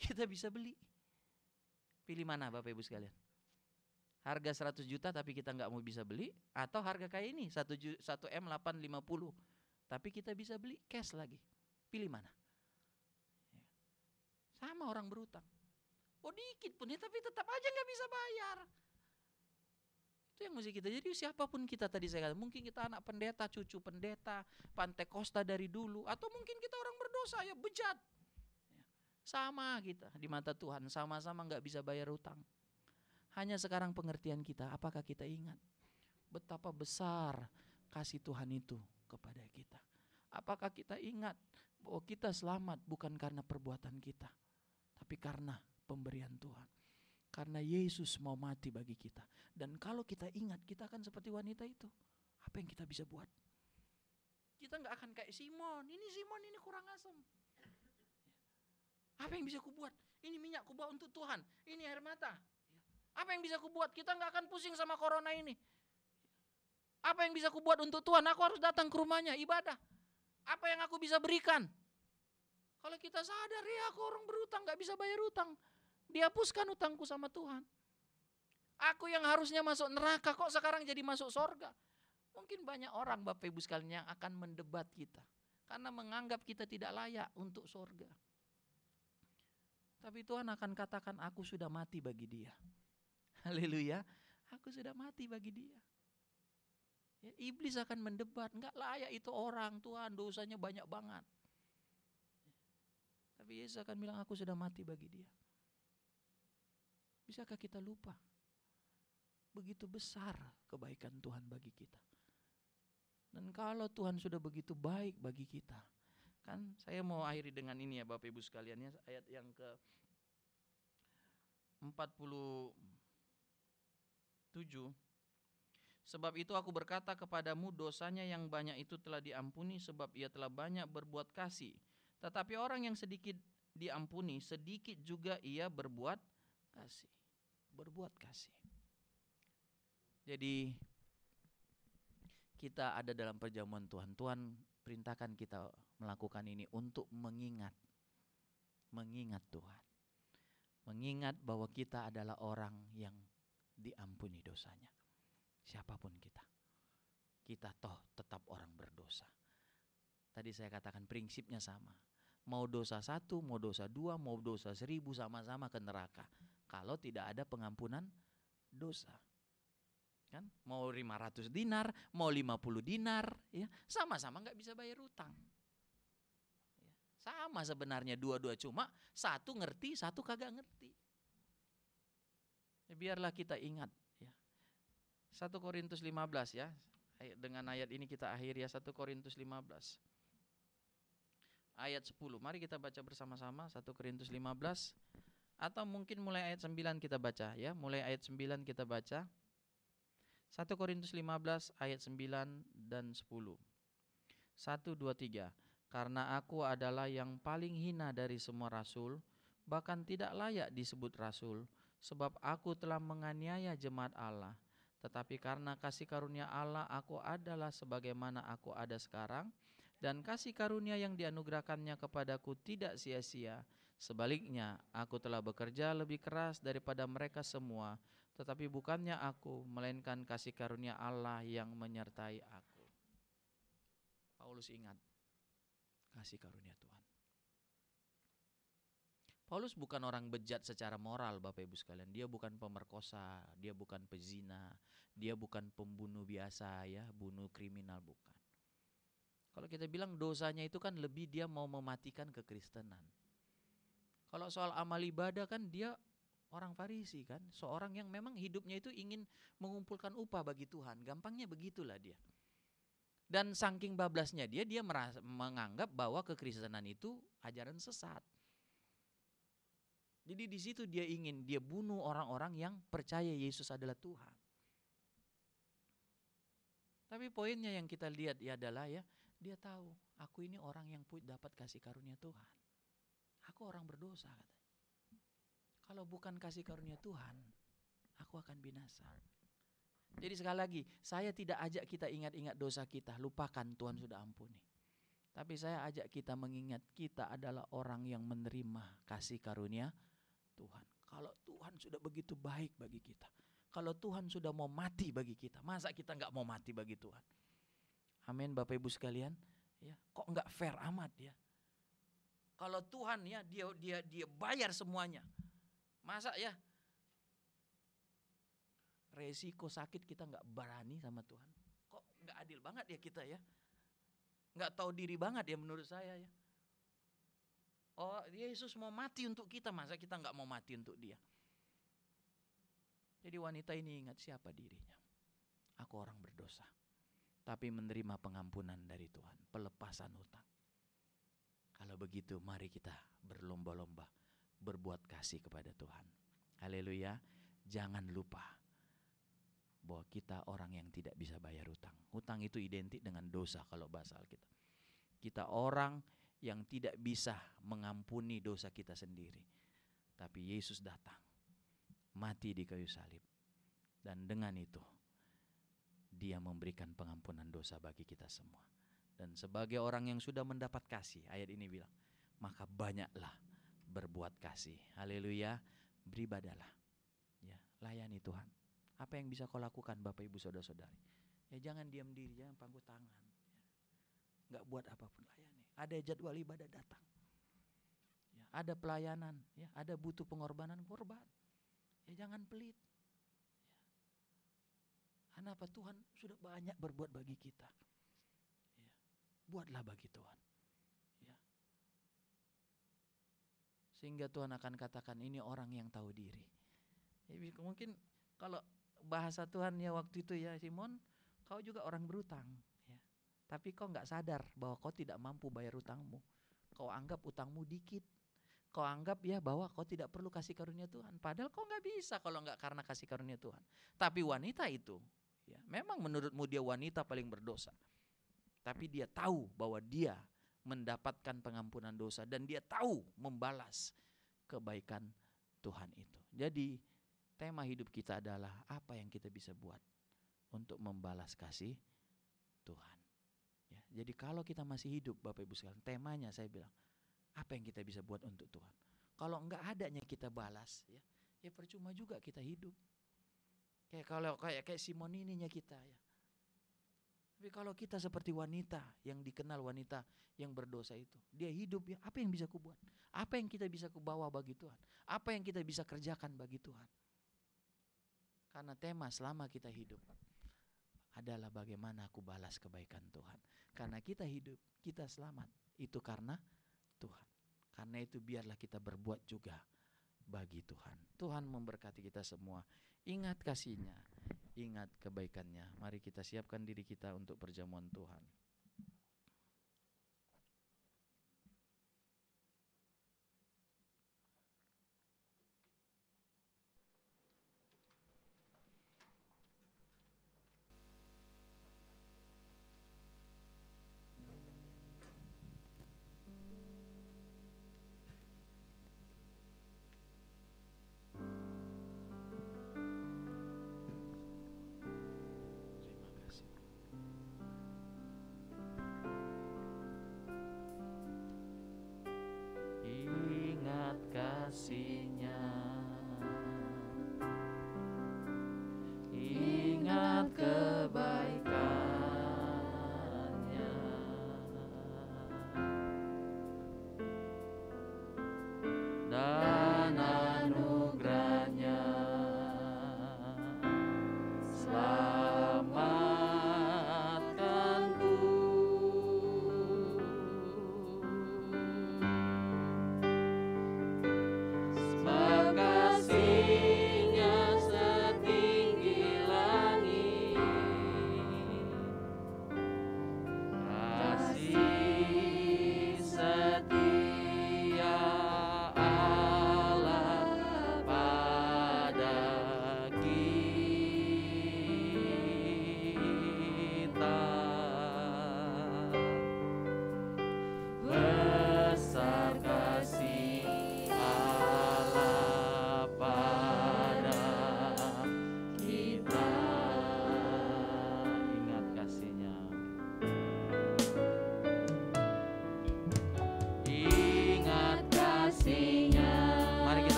S4: kita bisa beli. Pilih mana Bapak Ibu sekalian? Harga 100 juta tapi kita nggak mau bisa beli, atau harga kayak ini 1M 850 tapi kita bisa beli cash lagi. Pilih mana? Sama orang berutang. Oh dikit pun ya, tapi tetap aja nggak bisa bayar. Itu yang mesti kita. Jadi siapapun kita, tadi saya katakan, mungkin kita anak pendeta, cucu pendeta, Pantekosta dari dulu, atau mungkin kita orang berdosa ya, bejat. Sama kita di mata Tuhan, sama-sama nggak bisa bayar utang. Hanya sekarang pengertian kita, apakah kita ingat betapa besar kasih Tuhan itu kepada kita? Apakah kita ingat bahwa kita selamat bukan karena perbuatan kita, tapi karena pemberian Tuhan. Karena Yesus mau mati bagi kita. Dan kalau kita ingat, kita akan seperti wanita itu. Apa yang kita bisa buat? Kita gak akan kayak Simon ini kurang asam. Apa yang bisa kubuat? Ini minyak kubawa untuk Tuhan, ini air mata. Apa yang bisa kubuat? Kita gak akan pusing sama corona ini. Apa yang bisa kubuat untuk Tuhan? Aku harus datang ke rumahnya, ibadah. Apa yang aku bisa berikan? Kalau kita sadar, ya aku orang berutang, gak bisa bayar utang. Dihapuskan utangku sama Tuhan. Aku yang harusnya masuk neraka kok sekarang jadi masuk sorga. Mungkin banyak orang Bapak Ibu sekalian yang akan mendebat kita, karena menganggap kita tidak layak untuk sorga. Tapi Tuhan akan katakan, aku sudah mati bagi dia. Haleluya, aku sudah mati bagi dia. Ya, iblis akan mendebat, enggak layak itu orang, Tuhan dosanya banyak banget. Tapi Yesus akan bilang, aku sudah mati bagi dia. Bisakah kita lupa begitu besar kebaikan Tuhan bagi kita? Dan kalau Tuhan sudah begitu baik bagi kita, kan saya mau akhiri dengan ini ya Bapak Ibu sekalian ya, ayat yang ke 47. Sebab itu aku berkata kepadamu, dosanya yang banyak itu telah diampuni sebab ia telah banyak berbuat kasih. Tetapi orang yang sedikit diampuni, sedikit juga ia berbuat kasih. Berbuat kasih. Jadi kita ada dalam perjamuan Tuhan. Tuhan perintahkan kita melakukan ini untuk mengingat Tuhan. Mengingat bahwa kita adalah orang yang diampuni dosanya. Siapapun kita. Kita toh tetap orang berdosa. Tadi saya katakan prinsipnya sama. Mau dosa 1, mau dosa 2, mau dosa 1000 sama-sama ke neraka. Kalau tidak ada pengampunan dosa. Kan? Mau 500 dinar, mau 50 dinar, ya, sama-sama nggak bisa bayar utang. Ya, sama sebenarnya dua-dua, cuma satu ngerti, satu kagak ngerti. Ya, biarlah kita ingat ya. 1 Korintus 15 ya. Dengan ayat ini kita akhiri ya, 1 Korintus 15. Ayat 10. Mari kita baca bersama-sama 1 Korintus 15. Atau mungkin mulai ayat 9 kita baca ya. Mulai ayat 9 kita baca. 1 Korintus 15 ayat 9 dan 10. 1, 2, 3. Karena aku adalah yang paling hina dari semua rasul, bahkan tidak layak disebut rasul, sebab aku telah menganiaya jemaat Allah. Tetapi karena kasih karunia Allah, aku adalah sebagaimana aku ada sekarang, dan kasih karunia yang dianugerahkannya kepadaku tidak sia-sia. Sebaliknya, aku telah bekerja lebih keras daripada mereka semua, tetapi bukannya aku, melainkan kasih karunia Allah yang menyertai aku. Paulus ingat kasih karunia Tuhan. Paulus bukan orang bejat secara moral, Bapak Ibu sekalian. Dia bukan pemerkosa, dia bukan pezina, dia bukan pembunuh biasa ya, bunuh kriminal, bukan. Kalau kita bilang dosanya itu kan lebih dia mau mematikan kekristenan. Kalau soal amal ibadah kan dia orang Farisi kan, seorang yang memang hidupnya itu ingin mengumpulkan upah bagi Tuhan. Gampangnya begitulah dia. Dan saking bablasnya dia menganggap bahwa kekristenan itu ajaran sesat. Jadi di situ dia bunuh orang-orang yang percaya Yesus adalah Tuhan. Tapi poinnya yang kita lihat adalah dia tahu aku ini orang yang dapat kasih karunia Tuhan. Aku orang berdosa katanya. Kalau bukan kasih karunia Tuhan, aku akan binasa. Jadi sekali lagi, saya tidak ajak kita ingat-ingat dosa kita, lupakan, Tuhan sudah ampuni. Tapi saya ajak kita mengingat kita adalah orang yang menerima kasih karunia Tuhan. Kalau Tuhan sudah begitu baik bagi kita, kalau Tuhan sudah mau mati bagi kita, masa kita nggak mau mati bagi Tuhan? Amin, Bapak Ibu sekalian. Ya, kok nggak fair amat ya? Kalau Tuhan ya dia bayar semuanya, masa ya resiko sakit kita nggak berani sama Tuhan? Kok nggak adil banget ya kita ya? Nggak tahu diri banget ya menurut saya ya. Oh, Yesus mau mati untuk kita, masa kita nggak mau mati untuk dia? Jadi wanita ini ingat siapa dirinya. Aku orang berdosa, tapi menerima pengampunan dari Tuhan, pelepasan hutang. Kalau begitu mari kita berlomba-lomba berbuat kasih kepada Tuhan. Haleluya. Jangan lupa bahwa kita orang yang tidak bisa bayar hutang. Hutang itu identik dengan dosa kalau bahasa Alkitab. Kita orang yang tidak bisa mengampuni dosa kita sendiri. Tapi Yesus datang, mati di kayu salib. Dan dengan itu Dia memberikan pengampunan dosa bagi kita semua. Dan sebagai orang yang sudah mendapat kasih, ayat ini bilang, maka banyaklah berbuat kasih. Haleluya. Beribadalah. Ya, layani Tuhan. Apa yang bisa kau lakukan Bapak Ibu Saudara-saudari? Ya jangan diam diri, jangan pangku tangan. Enggak buat apapun, layani. Ada jadwal ibadah datang. Ya, ada pelayanan, ya, ada butuh pengorbanan, korban. Ya jangan pelit. Ya. Kenapa Tuhan sudah banyak berbuat bagi kita? Buatlah bagi Tuhan. Ya. Sehingga Tuhan akan katakan ini orang yang tahu diri. Ya, mungkin kalau bahasa Tuhan ya waktu itu ya Simon, kau juga orang berutang. Ya. Tapi kau gak sadar bahwa kau tidak mampu bayar utangmu. Kau anggap utangmu dikit. Kau anggap ya bahwa kau tidak perlu kasih karunia Tuhan. Padahal kau gak bisa kalau gak karena kasih karunia Tuhan. Tapi wanita itu, ya, memang menurutmu dia wanita paling berdosa. Tapi dia tahu bahwa dia mendapatkan pengampunan dosa dan dia tahu membalas kebaikan Tuhan itu. Jadi tema hidup kita adalah apa yang kita bisa buat untuk membalas kasih Tuhan. Ya, jadi kalau kita masih hidup Bapak Ibu sekalian, temanya saya bilang apa yang kita bisa buat untuk Tuhan. Kalau enggak adanya kita balas, ya percuma juga kita hidup. Kayak Simon ininya kita ya. Tapi kalau kita seperti wanita yang dikenal wanita yang berdosa itu, dia hidup ya, apa yang bisa kubuat? Apa yang kita bisa kubawa bagi Tuhan? Apa yang kita bisa kerjakan bagi Tuhan? Karena tema selama kita hidup adalah bagaimana aku balas kebaikan Tuhan. Karena kita hidup, kita selamat, itu karena Tuhan. Karena itu biarlah kita berbuat juga bagi Tuhan. Tuhan memberkati kita semua. Ingat kasih-Nya, ingat kebaikannya. Mari kita siapkan diri kita untuk perjamuan Tuhan. Terima kasih.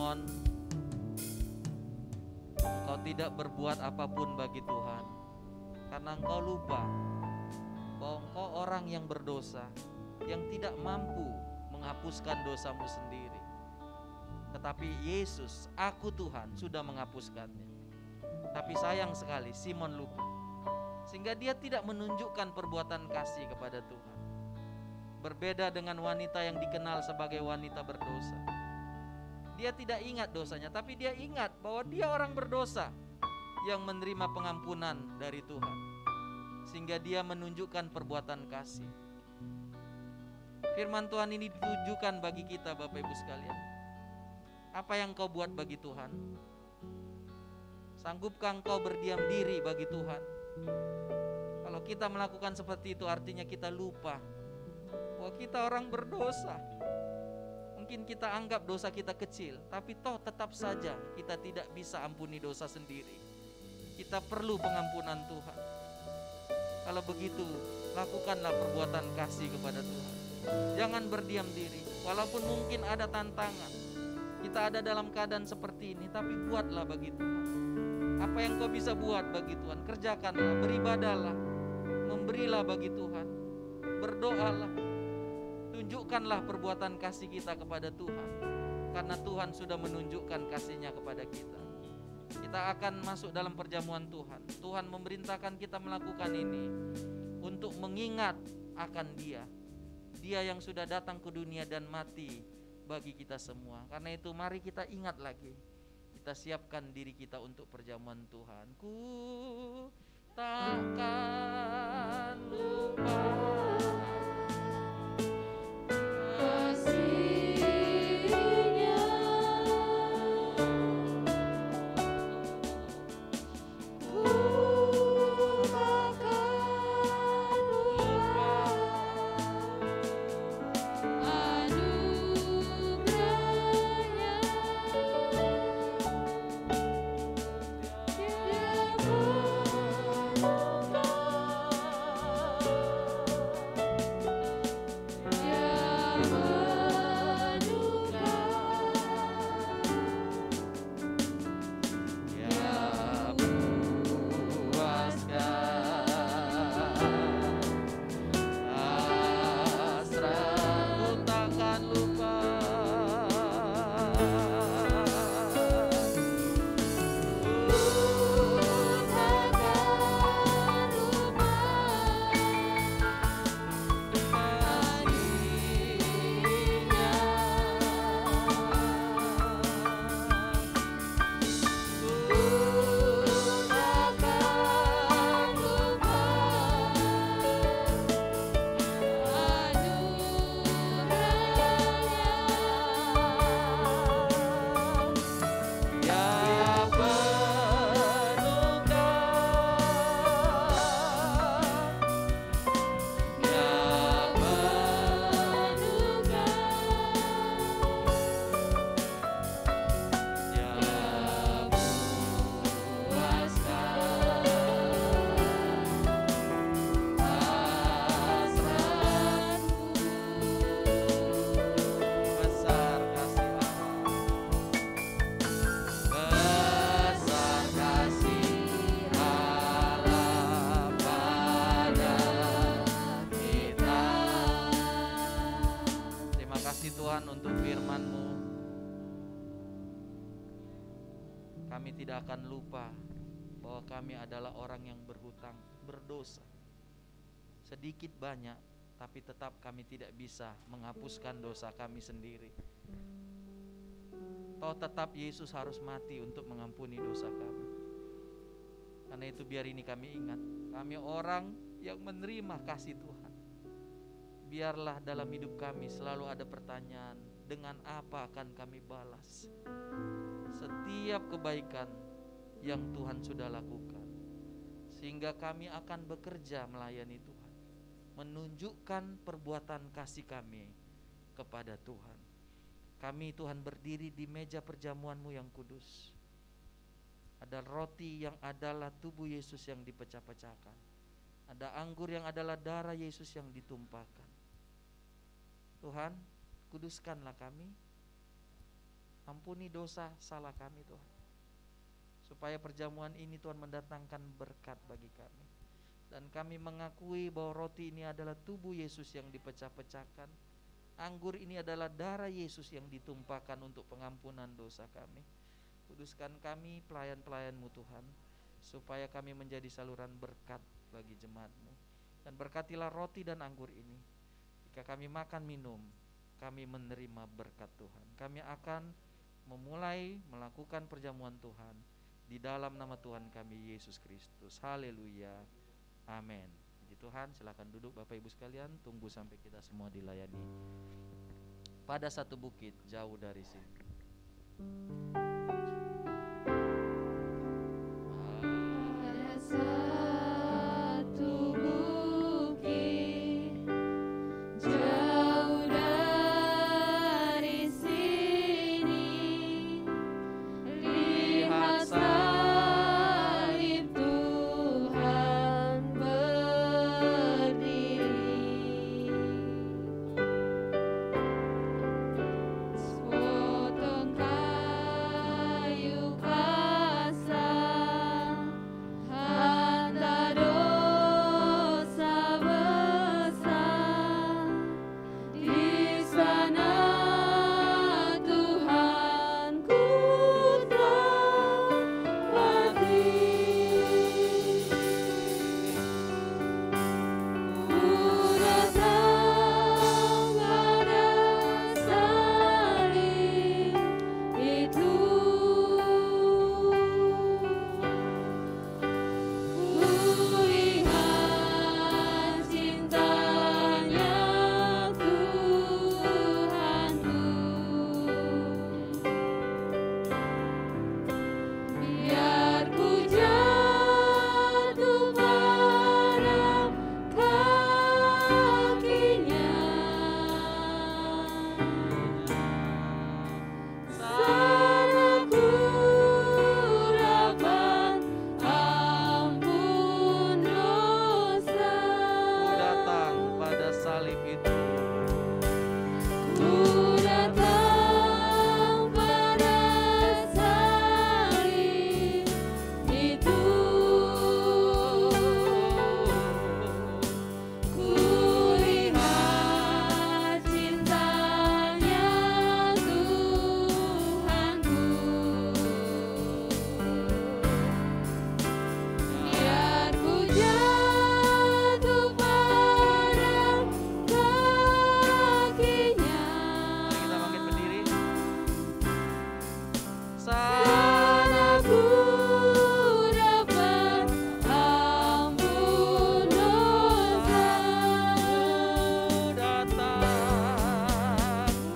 S4: Simon, engkau tidak berbuat apapun bagi Tuhan karena engkau lupa bahwa engkau orang yang berdosa, yang tidak mampu menghapuskan dosamu sendiri. Tetapi Yesus, aku Tuhan, sudah menghapuskannya. Tapi sayang sekali Simon lupa, sehingga dia tidak menunjukkan perbuatan kasih kepada Tuhan. Berbeda dengan wanita yang dikenal sebagai wanita berdosa. Dia tidak ingat dosanya, tapi dia ingat bahwa dia orang berdosa yang menerima pengampunan dari Tuhan, sehingga dia menunjukkan perbuatan kasih. Firman Tuhan ini ditujukan bagi kita, Bapak Ibu sekalian. Apa yang kau buat bagi Tuhan? Sanggupkah engkau berdiam diri bagi Tuhan? Kalau kita melakukan seperti itu, artinya kita lupa bahwa kita orang berdosa. Mungkin kita anggap dosa kita kecil, tapi toh tetap saja kita tidak bisa ampuni dosa sendiri. Kita perlu pengampunan Tuhan. Kalau begitu, lakukanlah perbuatan kasih kepada Tuhan. Jangan berdiam diri, walaupun mungkin ada tantangan. Kita ada dalam keadaan seperti ini, tapi buatlah bagi Tuhan. Apa yang kau bisa buat bagi Tuhan, kerjakanlah, beribadahlah, memberilah bagi Tuhan, berdoalah. Tunjukkanlah perbuatan kasih kita kepada Tuhan, karena Tuhan sudah menunjukkan kasih-Nya kepada kita. Kita akan masuk dalam perjamuan Tuhan. Tuhan memerintahkan kita melakukan ini untuk mengingat akan Dia yang sudah datang ke dunia dan mati bagi kita semua. Karena itu mari kita ingat lagi, kita siapkan diri kita untuk perjamuan Tuhan. Ku takkan lupa
S2: kasih-Nya, ku takkan lupa anugerah-Nya.
S4: Tuhan untuk firman-Mu. Kami tidak akan lupa bahwa kami adalah orang yang berhutang, berdosa. Sedikit banyak, tapi tetap kami tidak bisa menghapuskan dosa kami sendiri. Toh tetap Yesus harus mati untuk mengampuni dosa kami. Karena itu biar ini kami ingat, kami orang yang menerima kasih Tuhan. Biarlah dalam hidup kami selalu ada pertanyaan, dengan apa akan kami balas setiap kebaikan yang Tuhan sudah lakukan, sehingga kami akan bekerja melayani Tuhan, menunjukkan perbuatan kasih kami kepada Tuhan. Kami Tuhan berdiri di meja perjamuan-Mu yang kudus. Ada roti yang adalah tubuh Yesus yang dipecah-pecahkan. Ada anggur yang adalah darah Yesus yang ditumpahkan. Tuhan, kuduskanlah kami. Ampuni dosa salah kami Tuhan, supaya perjamuan ini Tuhan mendatangkan berkat bagi kami. Dan kami mengakui bahwa roti ini adalah tubuh Yesus yang dipecah-pecahkan, anggur ini adalah darah Yesus yang ditumpahkan untuk pengampunan dosa kami. Kuduskan kami pelayan-pelayan-Mu Tuhan, supaya kami menjadi saluran berkat bagi jemaat-Mu. Dan berkatilah roti dan anggur ini. Jika kami makan minum, kami menerima berkat Tuhan. Kami akan memulai melakukan perjamuan Tuhan di dalam nama Tuhan kami Yesus Kristus. Haleluya, amin. Puji Tuhan. Silakan duduk Bapak Ibu sekalian. Tunggu sampai kita semua dilayani pada satu bukit jauh dari sini.
S2: Pada satu bukit jauh dari sini, lihat salib Tuhan berdiri. Sepotong kayu kasar, harta dosa besar, di sana Tuhan ku terwakili. Ku datang pada salib itu, ku ingat cintanya Tuhanku. Biar ku jatuh pada kakinya, sana ku dapat ampun dosa.
S4: Ku datang pada salib itu.
S2: Ku datang pada salib itu, ku lihat cintanya Tuhanku. Biar ku jatuh pada kakinya,
S4: Mari kita bangkit berdiri.
S2: sana ku dapat ampun dosa.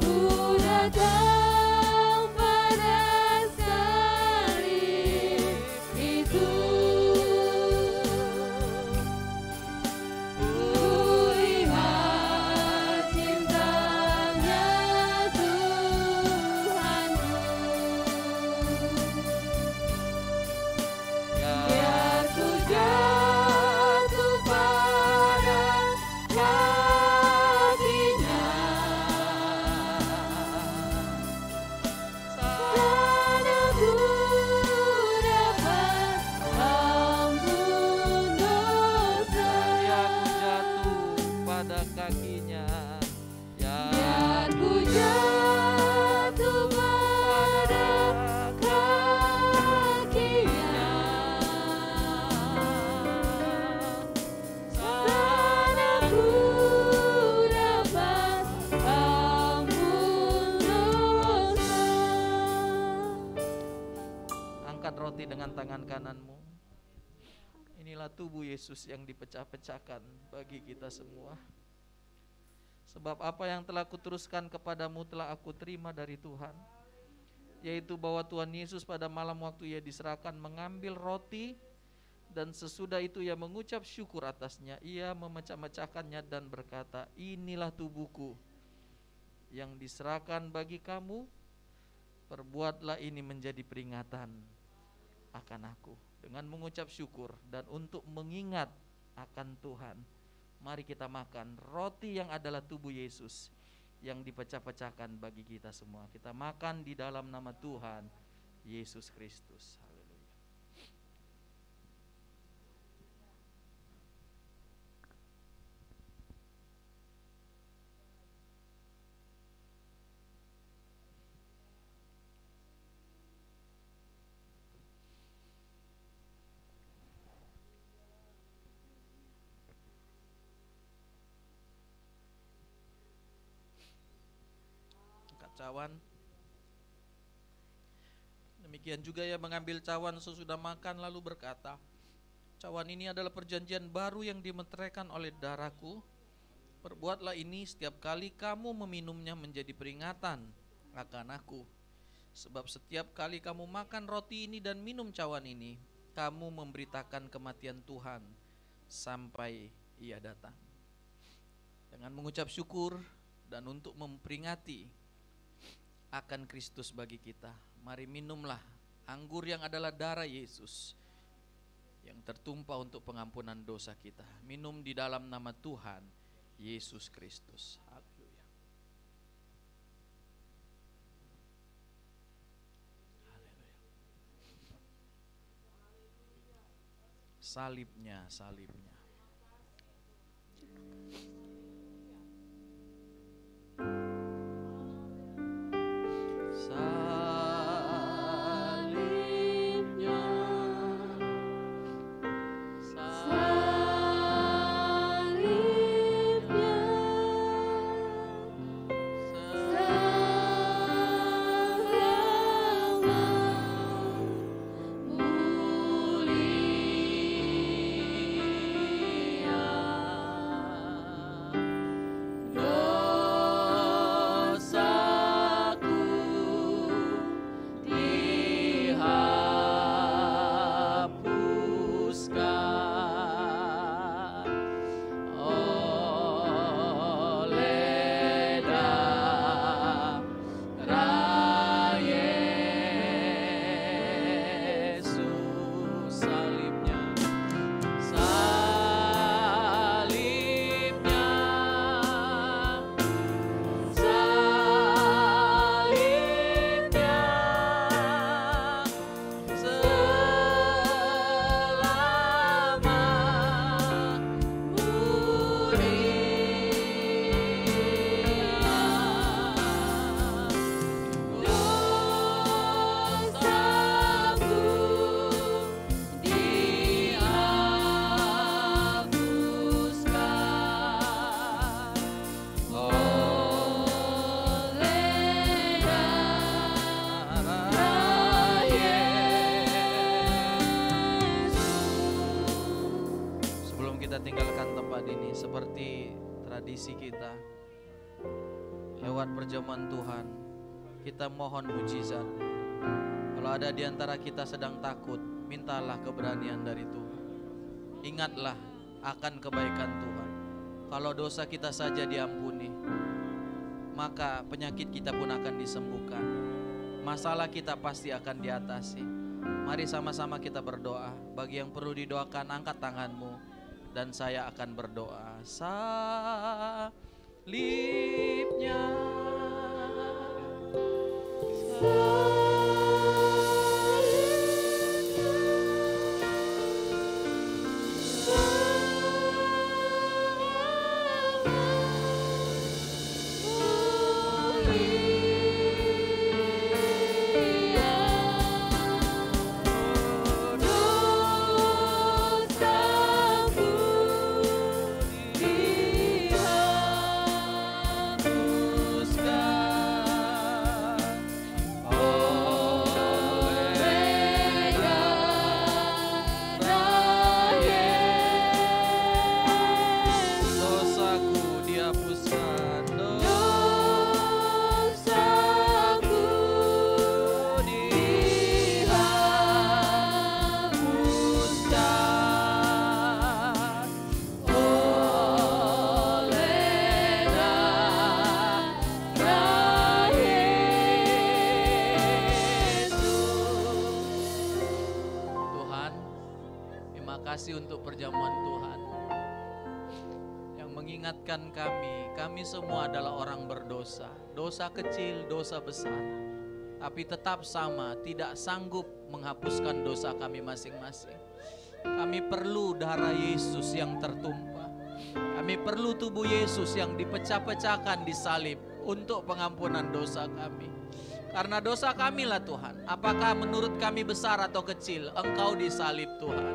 S2: Ku datang pada salib itu, ku lihat cintanya Tuhanku. Biar ku jatuh pada kakinya, sana ku dapat ampun dosa.
S4: Jatuh pada kakinya.
S2: Biar ku jatuh pada kakinya, sana ku dapat ampun dosa.
S4: Angkat roti dengan tangan kananmu. Inilah tubuh Yesus yang dipecah-pecahkan bagi kita semua. Sebab apa yang telah kuteruskan kepadamu telah aku terima dari Tuhan, yaitu bahwa Tuhan Yesus pada malam waktu ia diserahkan mengambil roti, dan sesudah itu ia mengucap syukur atasnya, ia memecah-mecahkannya dan berkata, inilah tubuhku yang diserahkan bagi kamu, perbuatlah ini menjadi peringatan akan aku. Dengan mengucap syukur dan untuk mengingat akan Tuhan, mari kita makan roti yang adalah tubuh Yesus yang dipecah-pecahkan bagi kita semua. Kita makan di dalam nama Tuhan Yesus Kristus. Haleluya.
S2: Angkat cawan. Demikian juga ia mengambil cawan sesudah makan lalu berkata, cawan ini adalah perjanjian baru yang dimeteraikan oleh darahku. Perbuatlah ini setiap kali kamu meminumnya menjadi peringatan akan aku. Sebab setiap kali kamu makan roti ini dan minum cawan ini, kamu memberitakan kematian Tuhan sampai ia datang. Dengan mengucap syukur dan untuk memperingati akan Kristus bagi kita, mari minumlah anggur yang adalah darah Yesus yang tertumpah untuk pengampunan dosa kita. Minum di dalam nama Tuhan Yesus Kristus. Haleluya. Haleluya. Salibnya, salibnya. Salibnya, seperti tradisi kita, lewat perjamuan Tuhan kita mohon mujizat. Kalau ada di antara kita sedang takut, mintalah keberanian dari Tuhan. Ingatlah akan kebaikan Tuhan. Kalau dosa kita saja diampuni, maka penyakit kita pun akan disembuhkan. Masalah kita pasti akan diatasi. Mari sama-sama kita berdoa. Bagi yang perlu didoakan, angkat tanganmu dan saya akan berdoa. Salibnya, mengingatkan kami semua adalah orang berdosa. Dosa kecil, dosa besar. Tapi tetap sama, tidak sanggup menghapuskan dosa kami masing-masing. Kami perlu darah Yesus yang tertumpah. Kami perlu tubuh Yesus yang dipecah-pecahkan di salib untuk pengampunan dosa kami. Karena dosa kamilah Tuhan, apakah menurut kami besar atau kecil, Engkau disalib Tuhan.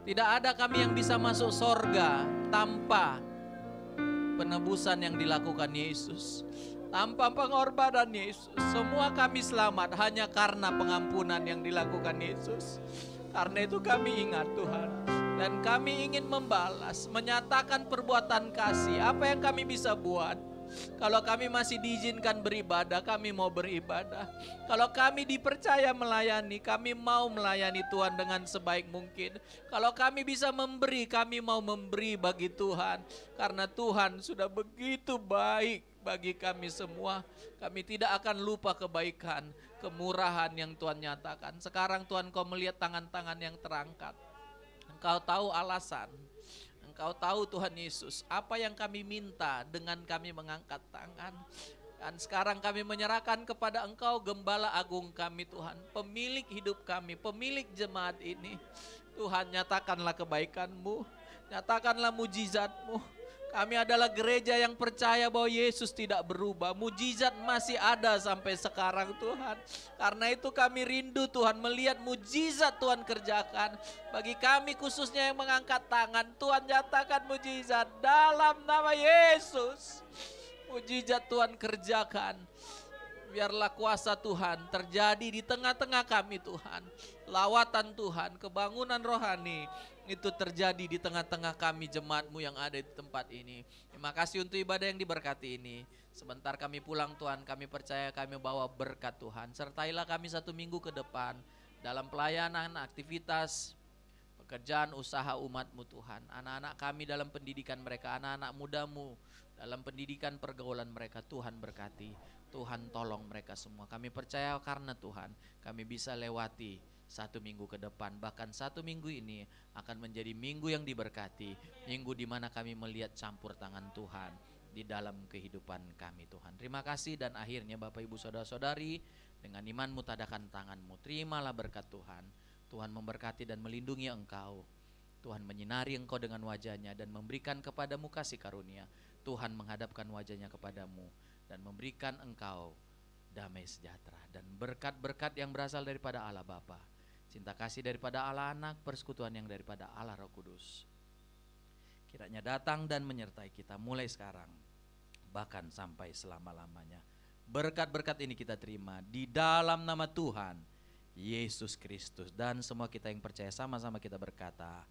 S2: Tidak ada kami yang bisa masuk sorga tanpa penebusan yang dilakukan Yesus, tanpa pengorbanan Yesus. Semua kami selamat hanya karena pengampunan yang dilakukan Yesus. Karena itu kami ingat Tuhan, dan kami ingin membalas, menyatakan perbuatan kasih. Apa yang kami bisa buat? Kalau kami masih diizinkan beribadah, kami mau beribadah. Kalau kami dipercaya melayani, kami mau melayani Tuhan dengan sebaik mungkin. Kalau kami bisa memberi, kami mau memberi bagi Tuhan. Karena Tuhan sudah begitu baik bagi kami semua. Kami tidak akan lupa kebaikan, kemurahan yang Tuhan nyatakan. Sekarang Tuhan, Kau melihat tangan-tangan yang terangkat. Engkau tahu alasan. Engkau tahu Tuhan Yesus, apa yang kami minta dengan kami mengangkat tangan. Dan sekarang kami menyerahkan kepada Engkau, Gembala Agung kami Tuhan, pemilik hidup kami, pemilik jemaat ini. Tuhan, nyatakanlah kebaikan-Mu, nyatakanlah mujizat-Mu. Kami adalah gereja yang percaya bahwa Yesus tidak berubah. Mujizat masih ada sampai sekarang Tuhan. Karena itu kami rindu Tuhan melihat mujizat Tuhan kerjakan. Bagi kami khususnya yang mengangkat tangan, Tuhan nyatakan mujizat dalam nama Yesus. Mujizat Tuhan kerjakan. Biarlah kuasa Tuhan terjadi di tengah-tengah kami Tuhan. Lawatan Tuhan, kebangunan rohani itu terjadi di tengah-tengah kami jemaat-Mu yang ada di tempat ini. Terima kasih untuk ibadah yang diberkati ini. Sebentar kami pulang Tuhan, kami percaya kami bawa berkat Tuhan. Sertailah kami 1 minggu ke depan dalam pelayanan, aktivitas, pekerjaan, usaha umat-Mu Tuhan. Anak-anak kami dalam pendidikan mereka, anak-anak muda-Mu dalam pendidikan pergaulan mereka, Tuhan berkati. Tuhan tolong mereka semua. Kami percaya karena Tuhan kami bisa lewati 1 minggu ke depan. Bahkan 1 minggu ini akan menjadi minggu yang diberkati. Minggu di mana kami melihat campur tangan Tuhan di dalam kehidupan kami Tuhan. Terima kasih, dan akhirnya Bapak Ibu Saudara-saudari, dengan imanmu tadakan tanganmu. Terimalah berkat Tuhan. Tuhan memberkati dan melindungi engkau. Tuhan menyinari engkau dengan wajahnya dan memberikan kepadamu kasih karunia. Tuhan menghadapkan wajahnya kepadamu dan memberikan engkau damai sejahtera dan berkat-berkat yang berasal daripada Allah Bapa, cinta kasih daripada Allah Anak, persekutuan yang daripada Allah Roh Kudus kiranya datang dan menyertai kita mulai sekarang bahkan sampai selama-lamanya. Berkat-berkat ini kita terima di dalam nama Tuhan Yesus Kristus, dan semua kita yang percaya sama-sama kita berkata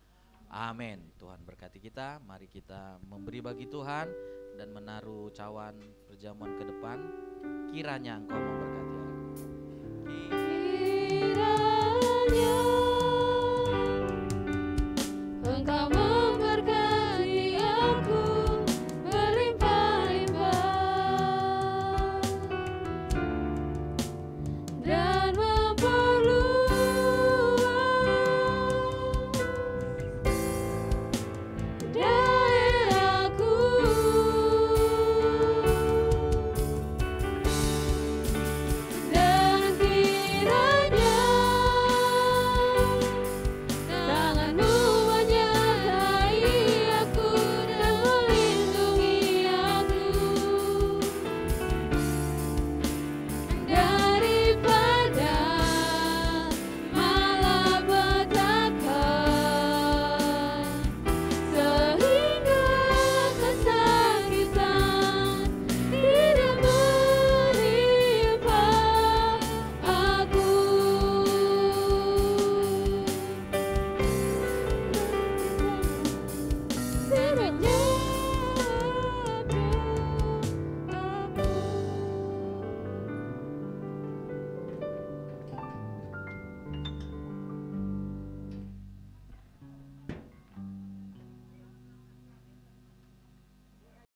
S2: amin. Tuhan berkati kita. Mari kita memberi bagi Tuhan dan menaruh cawan perjamuan ke depan. Kiranya Engkau memberkati.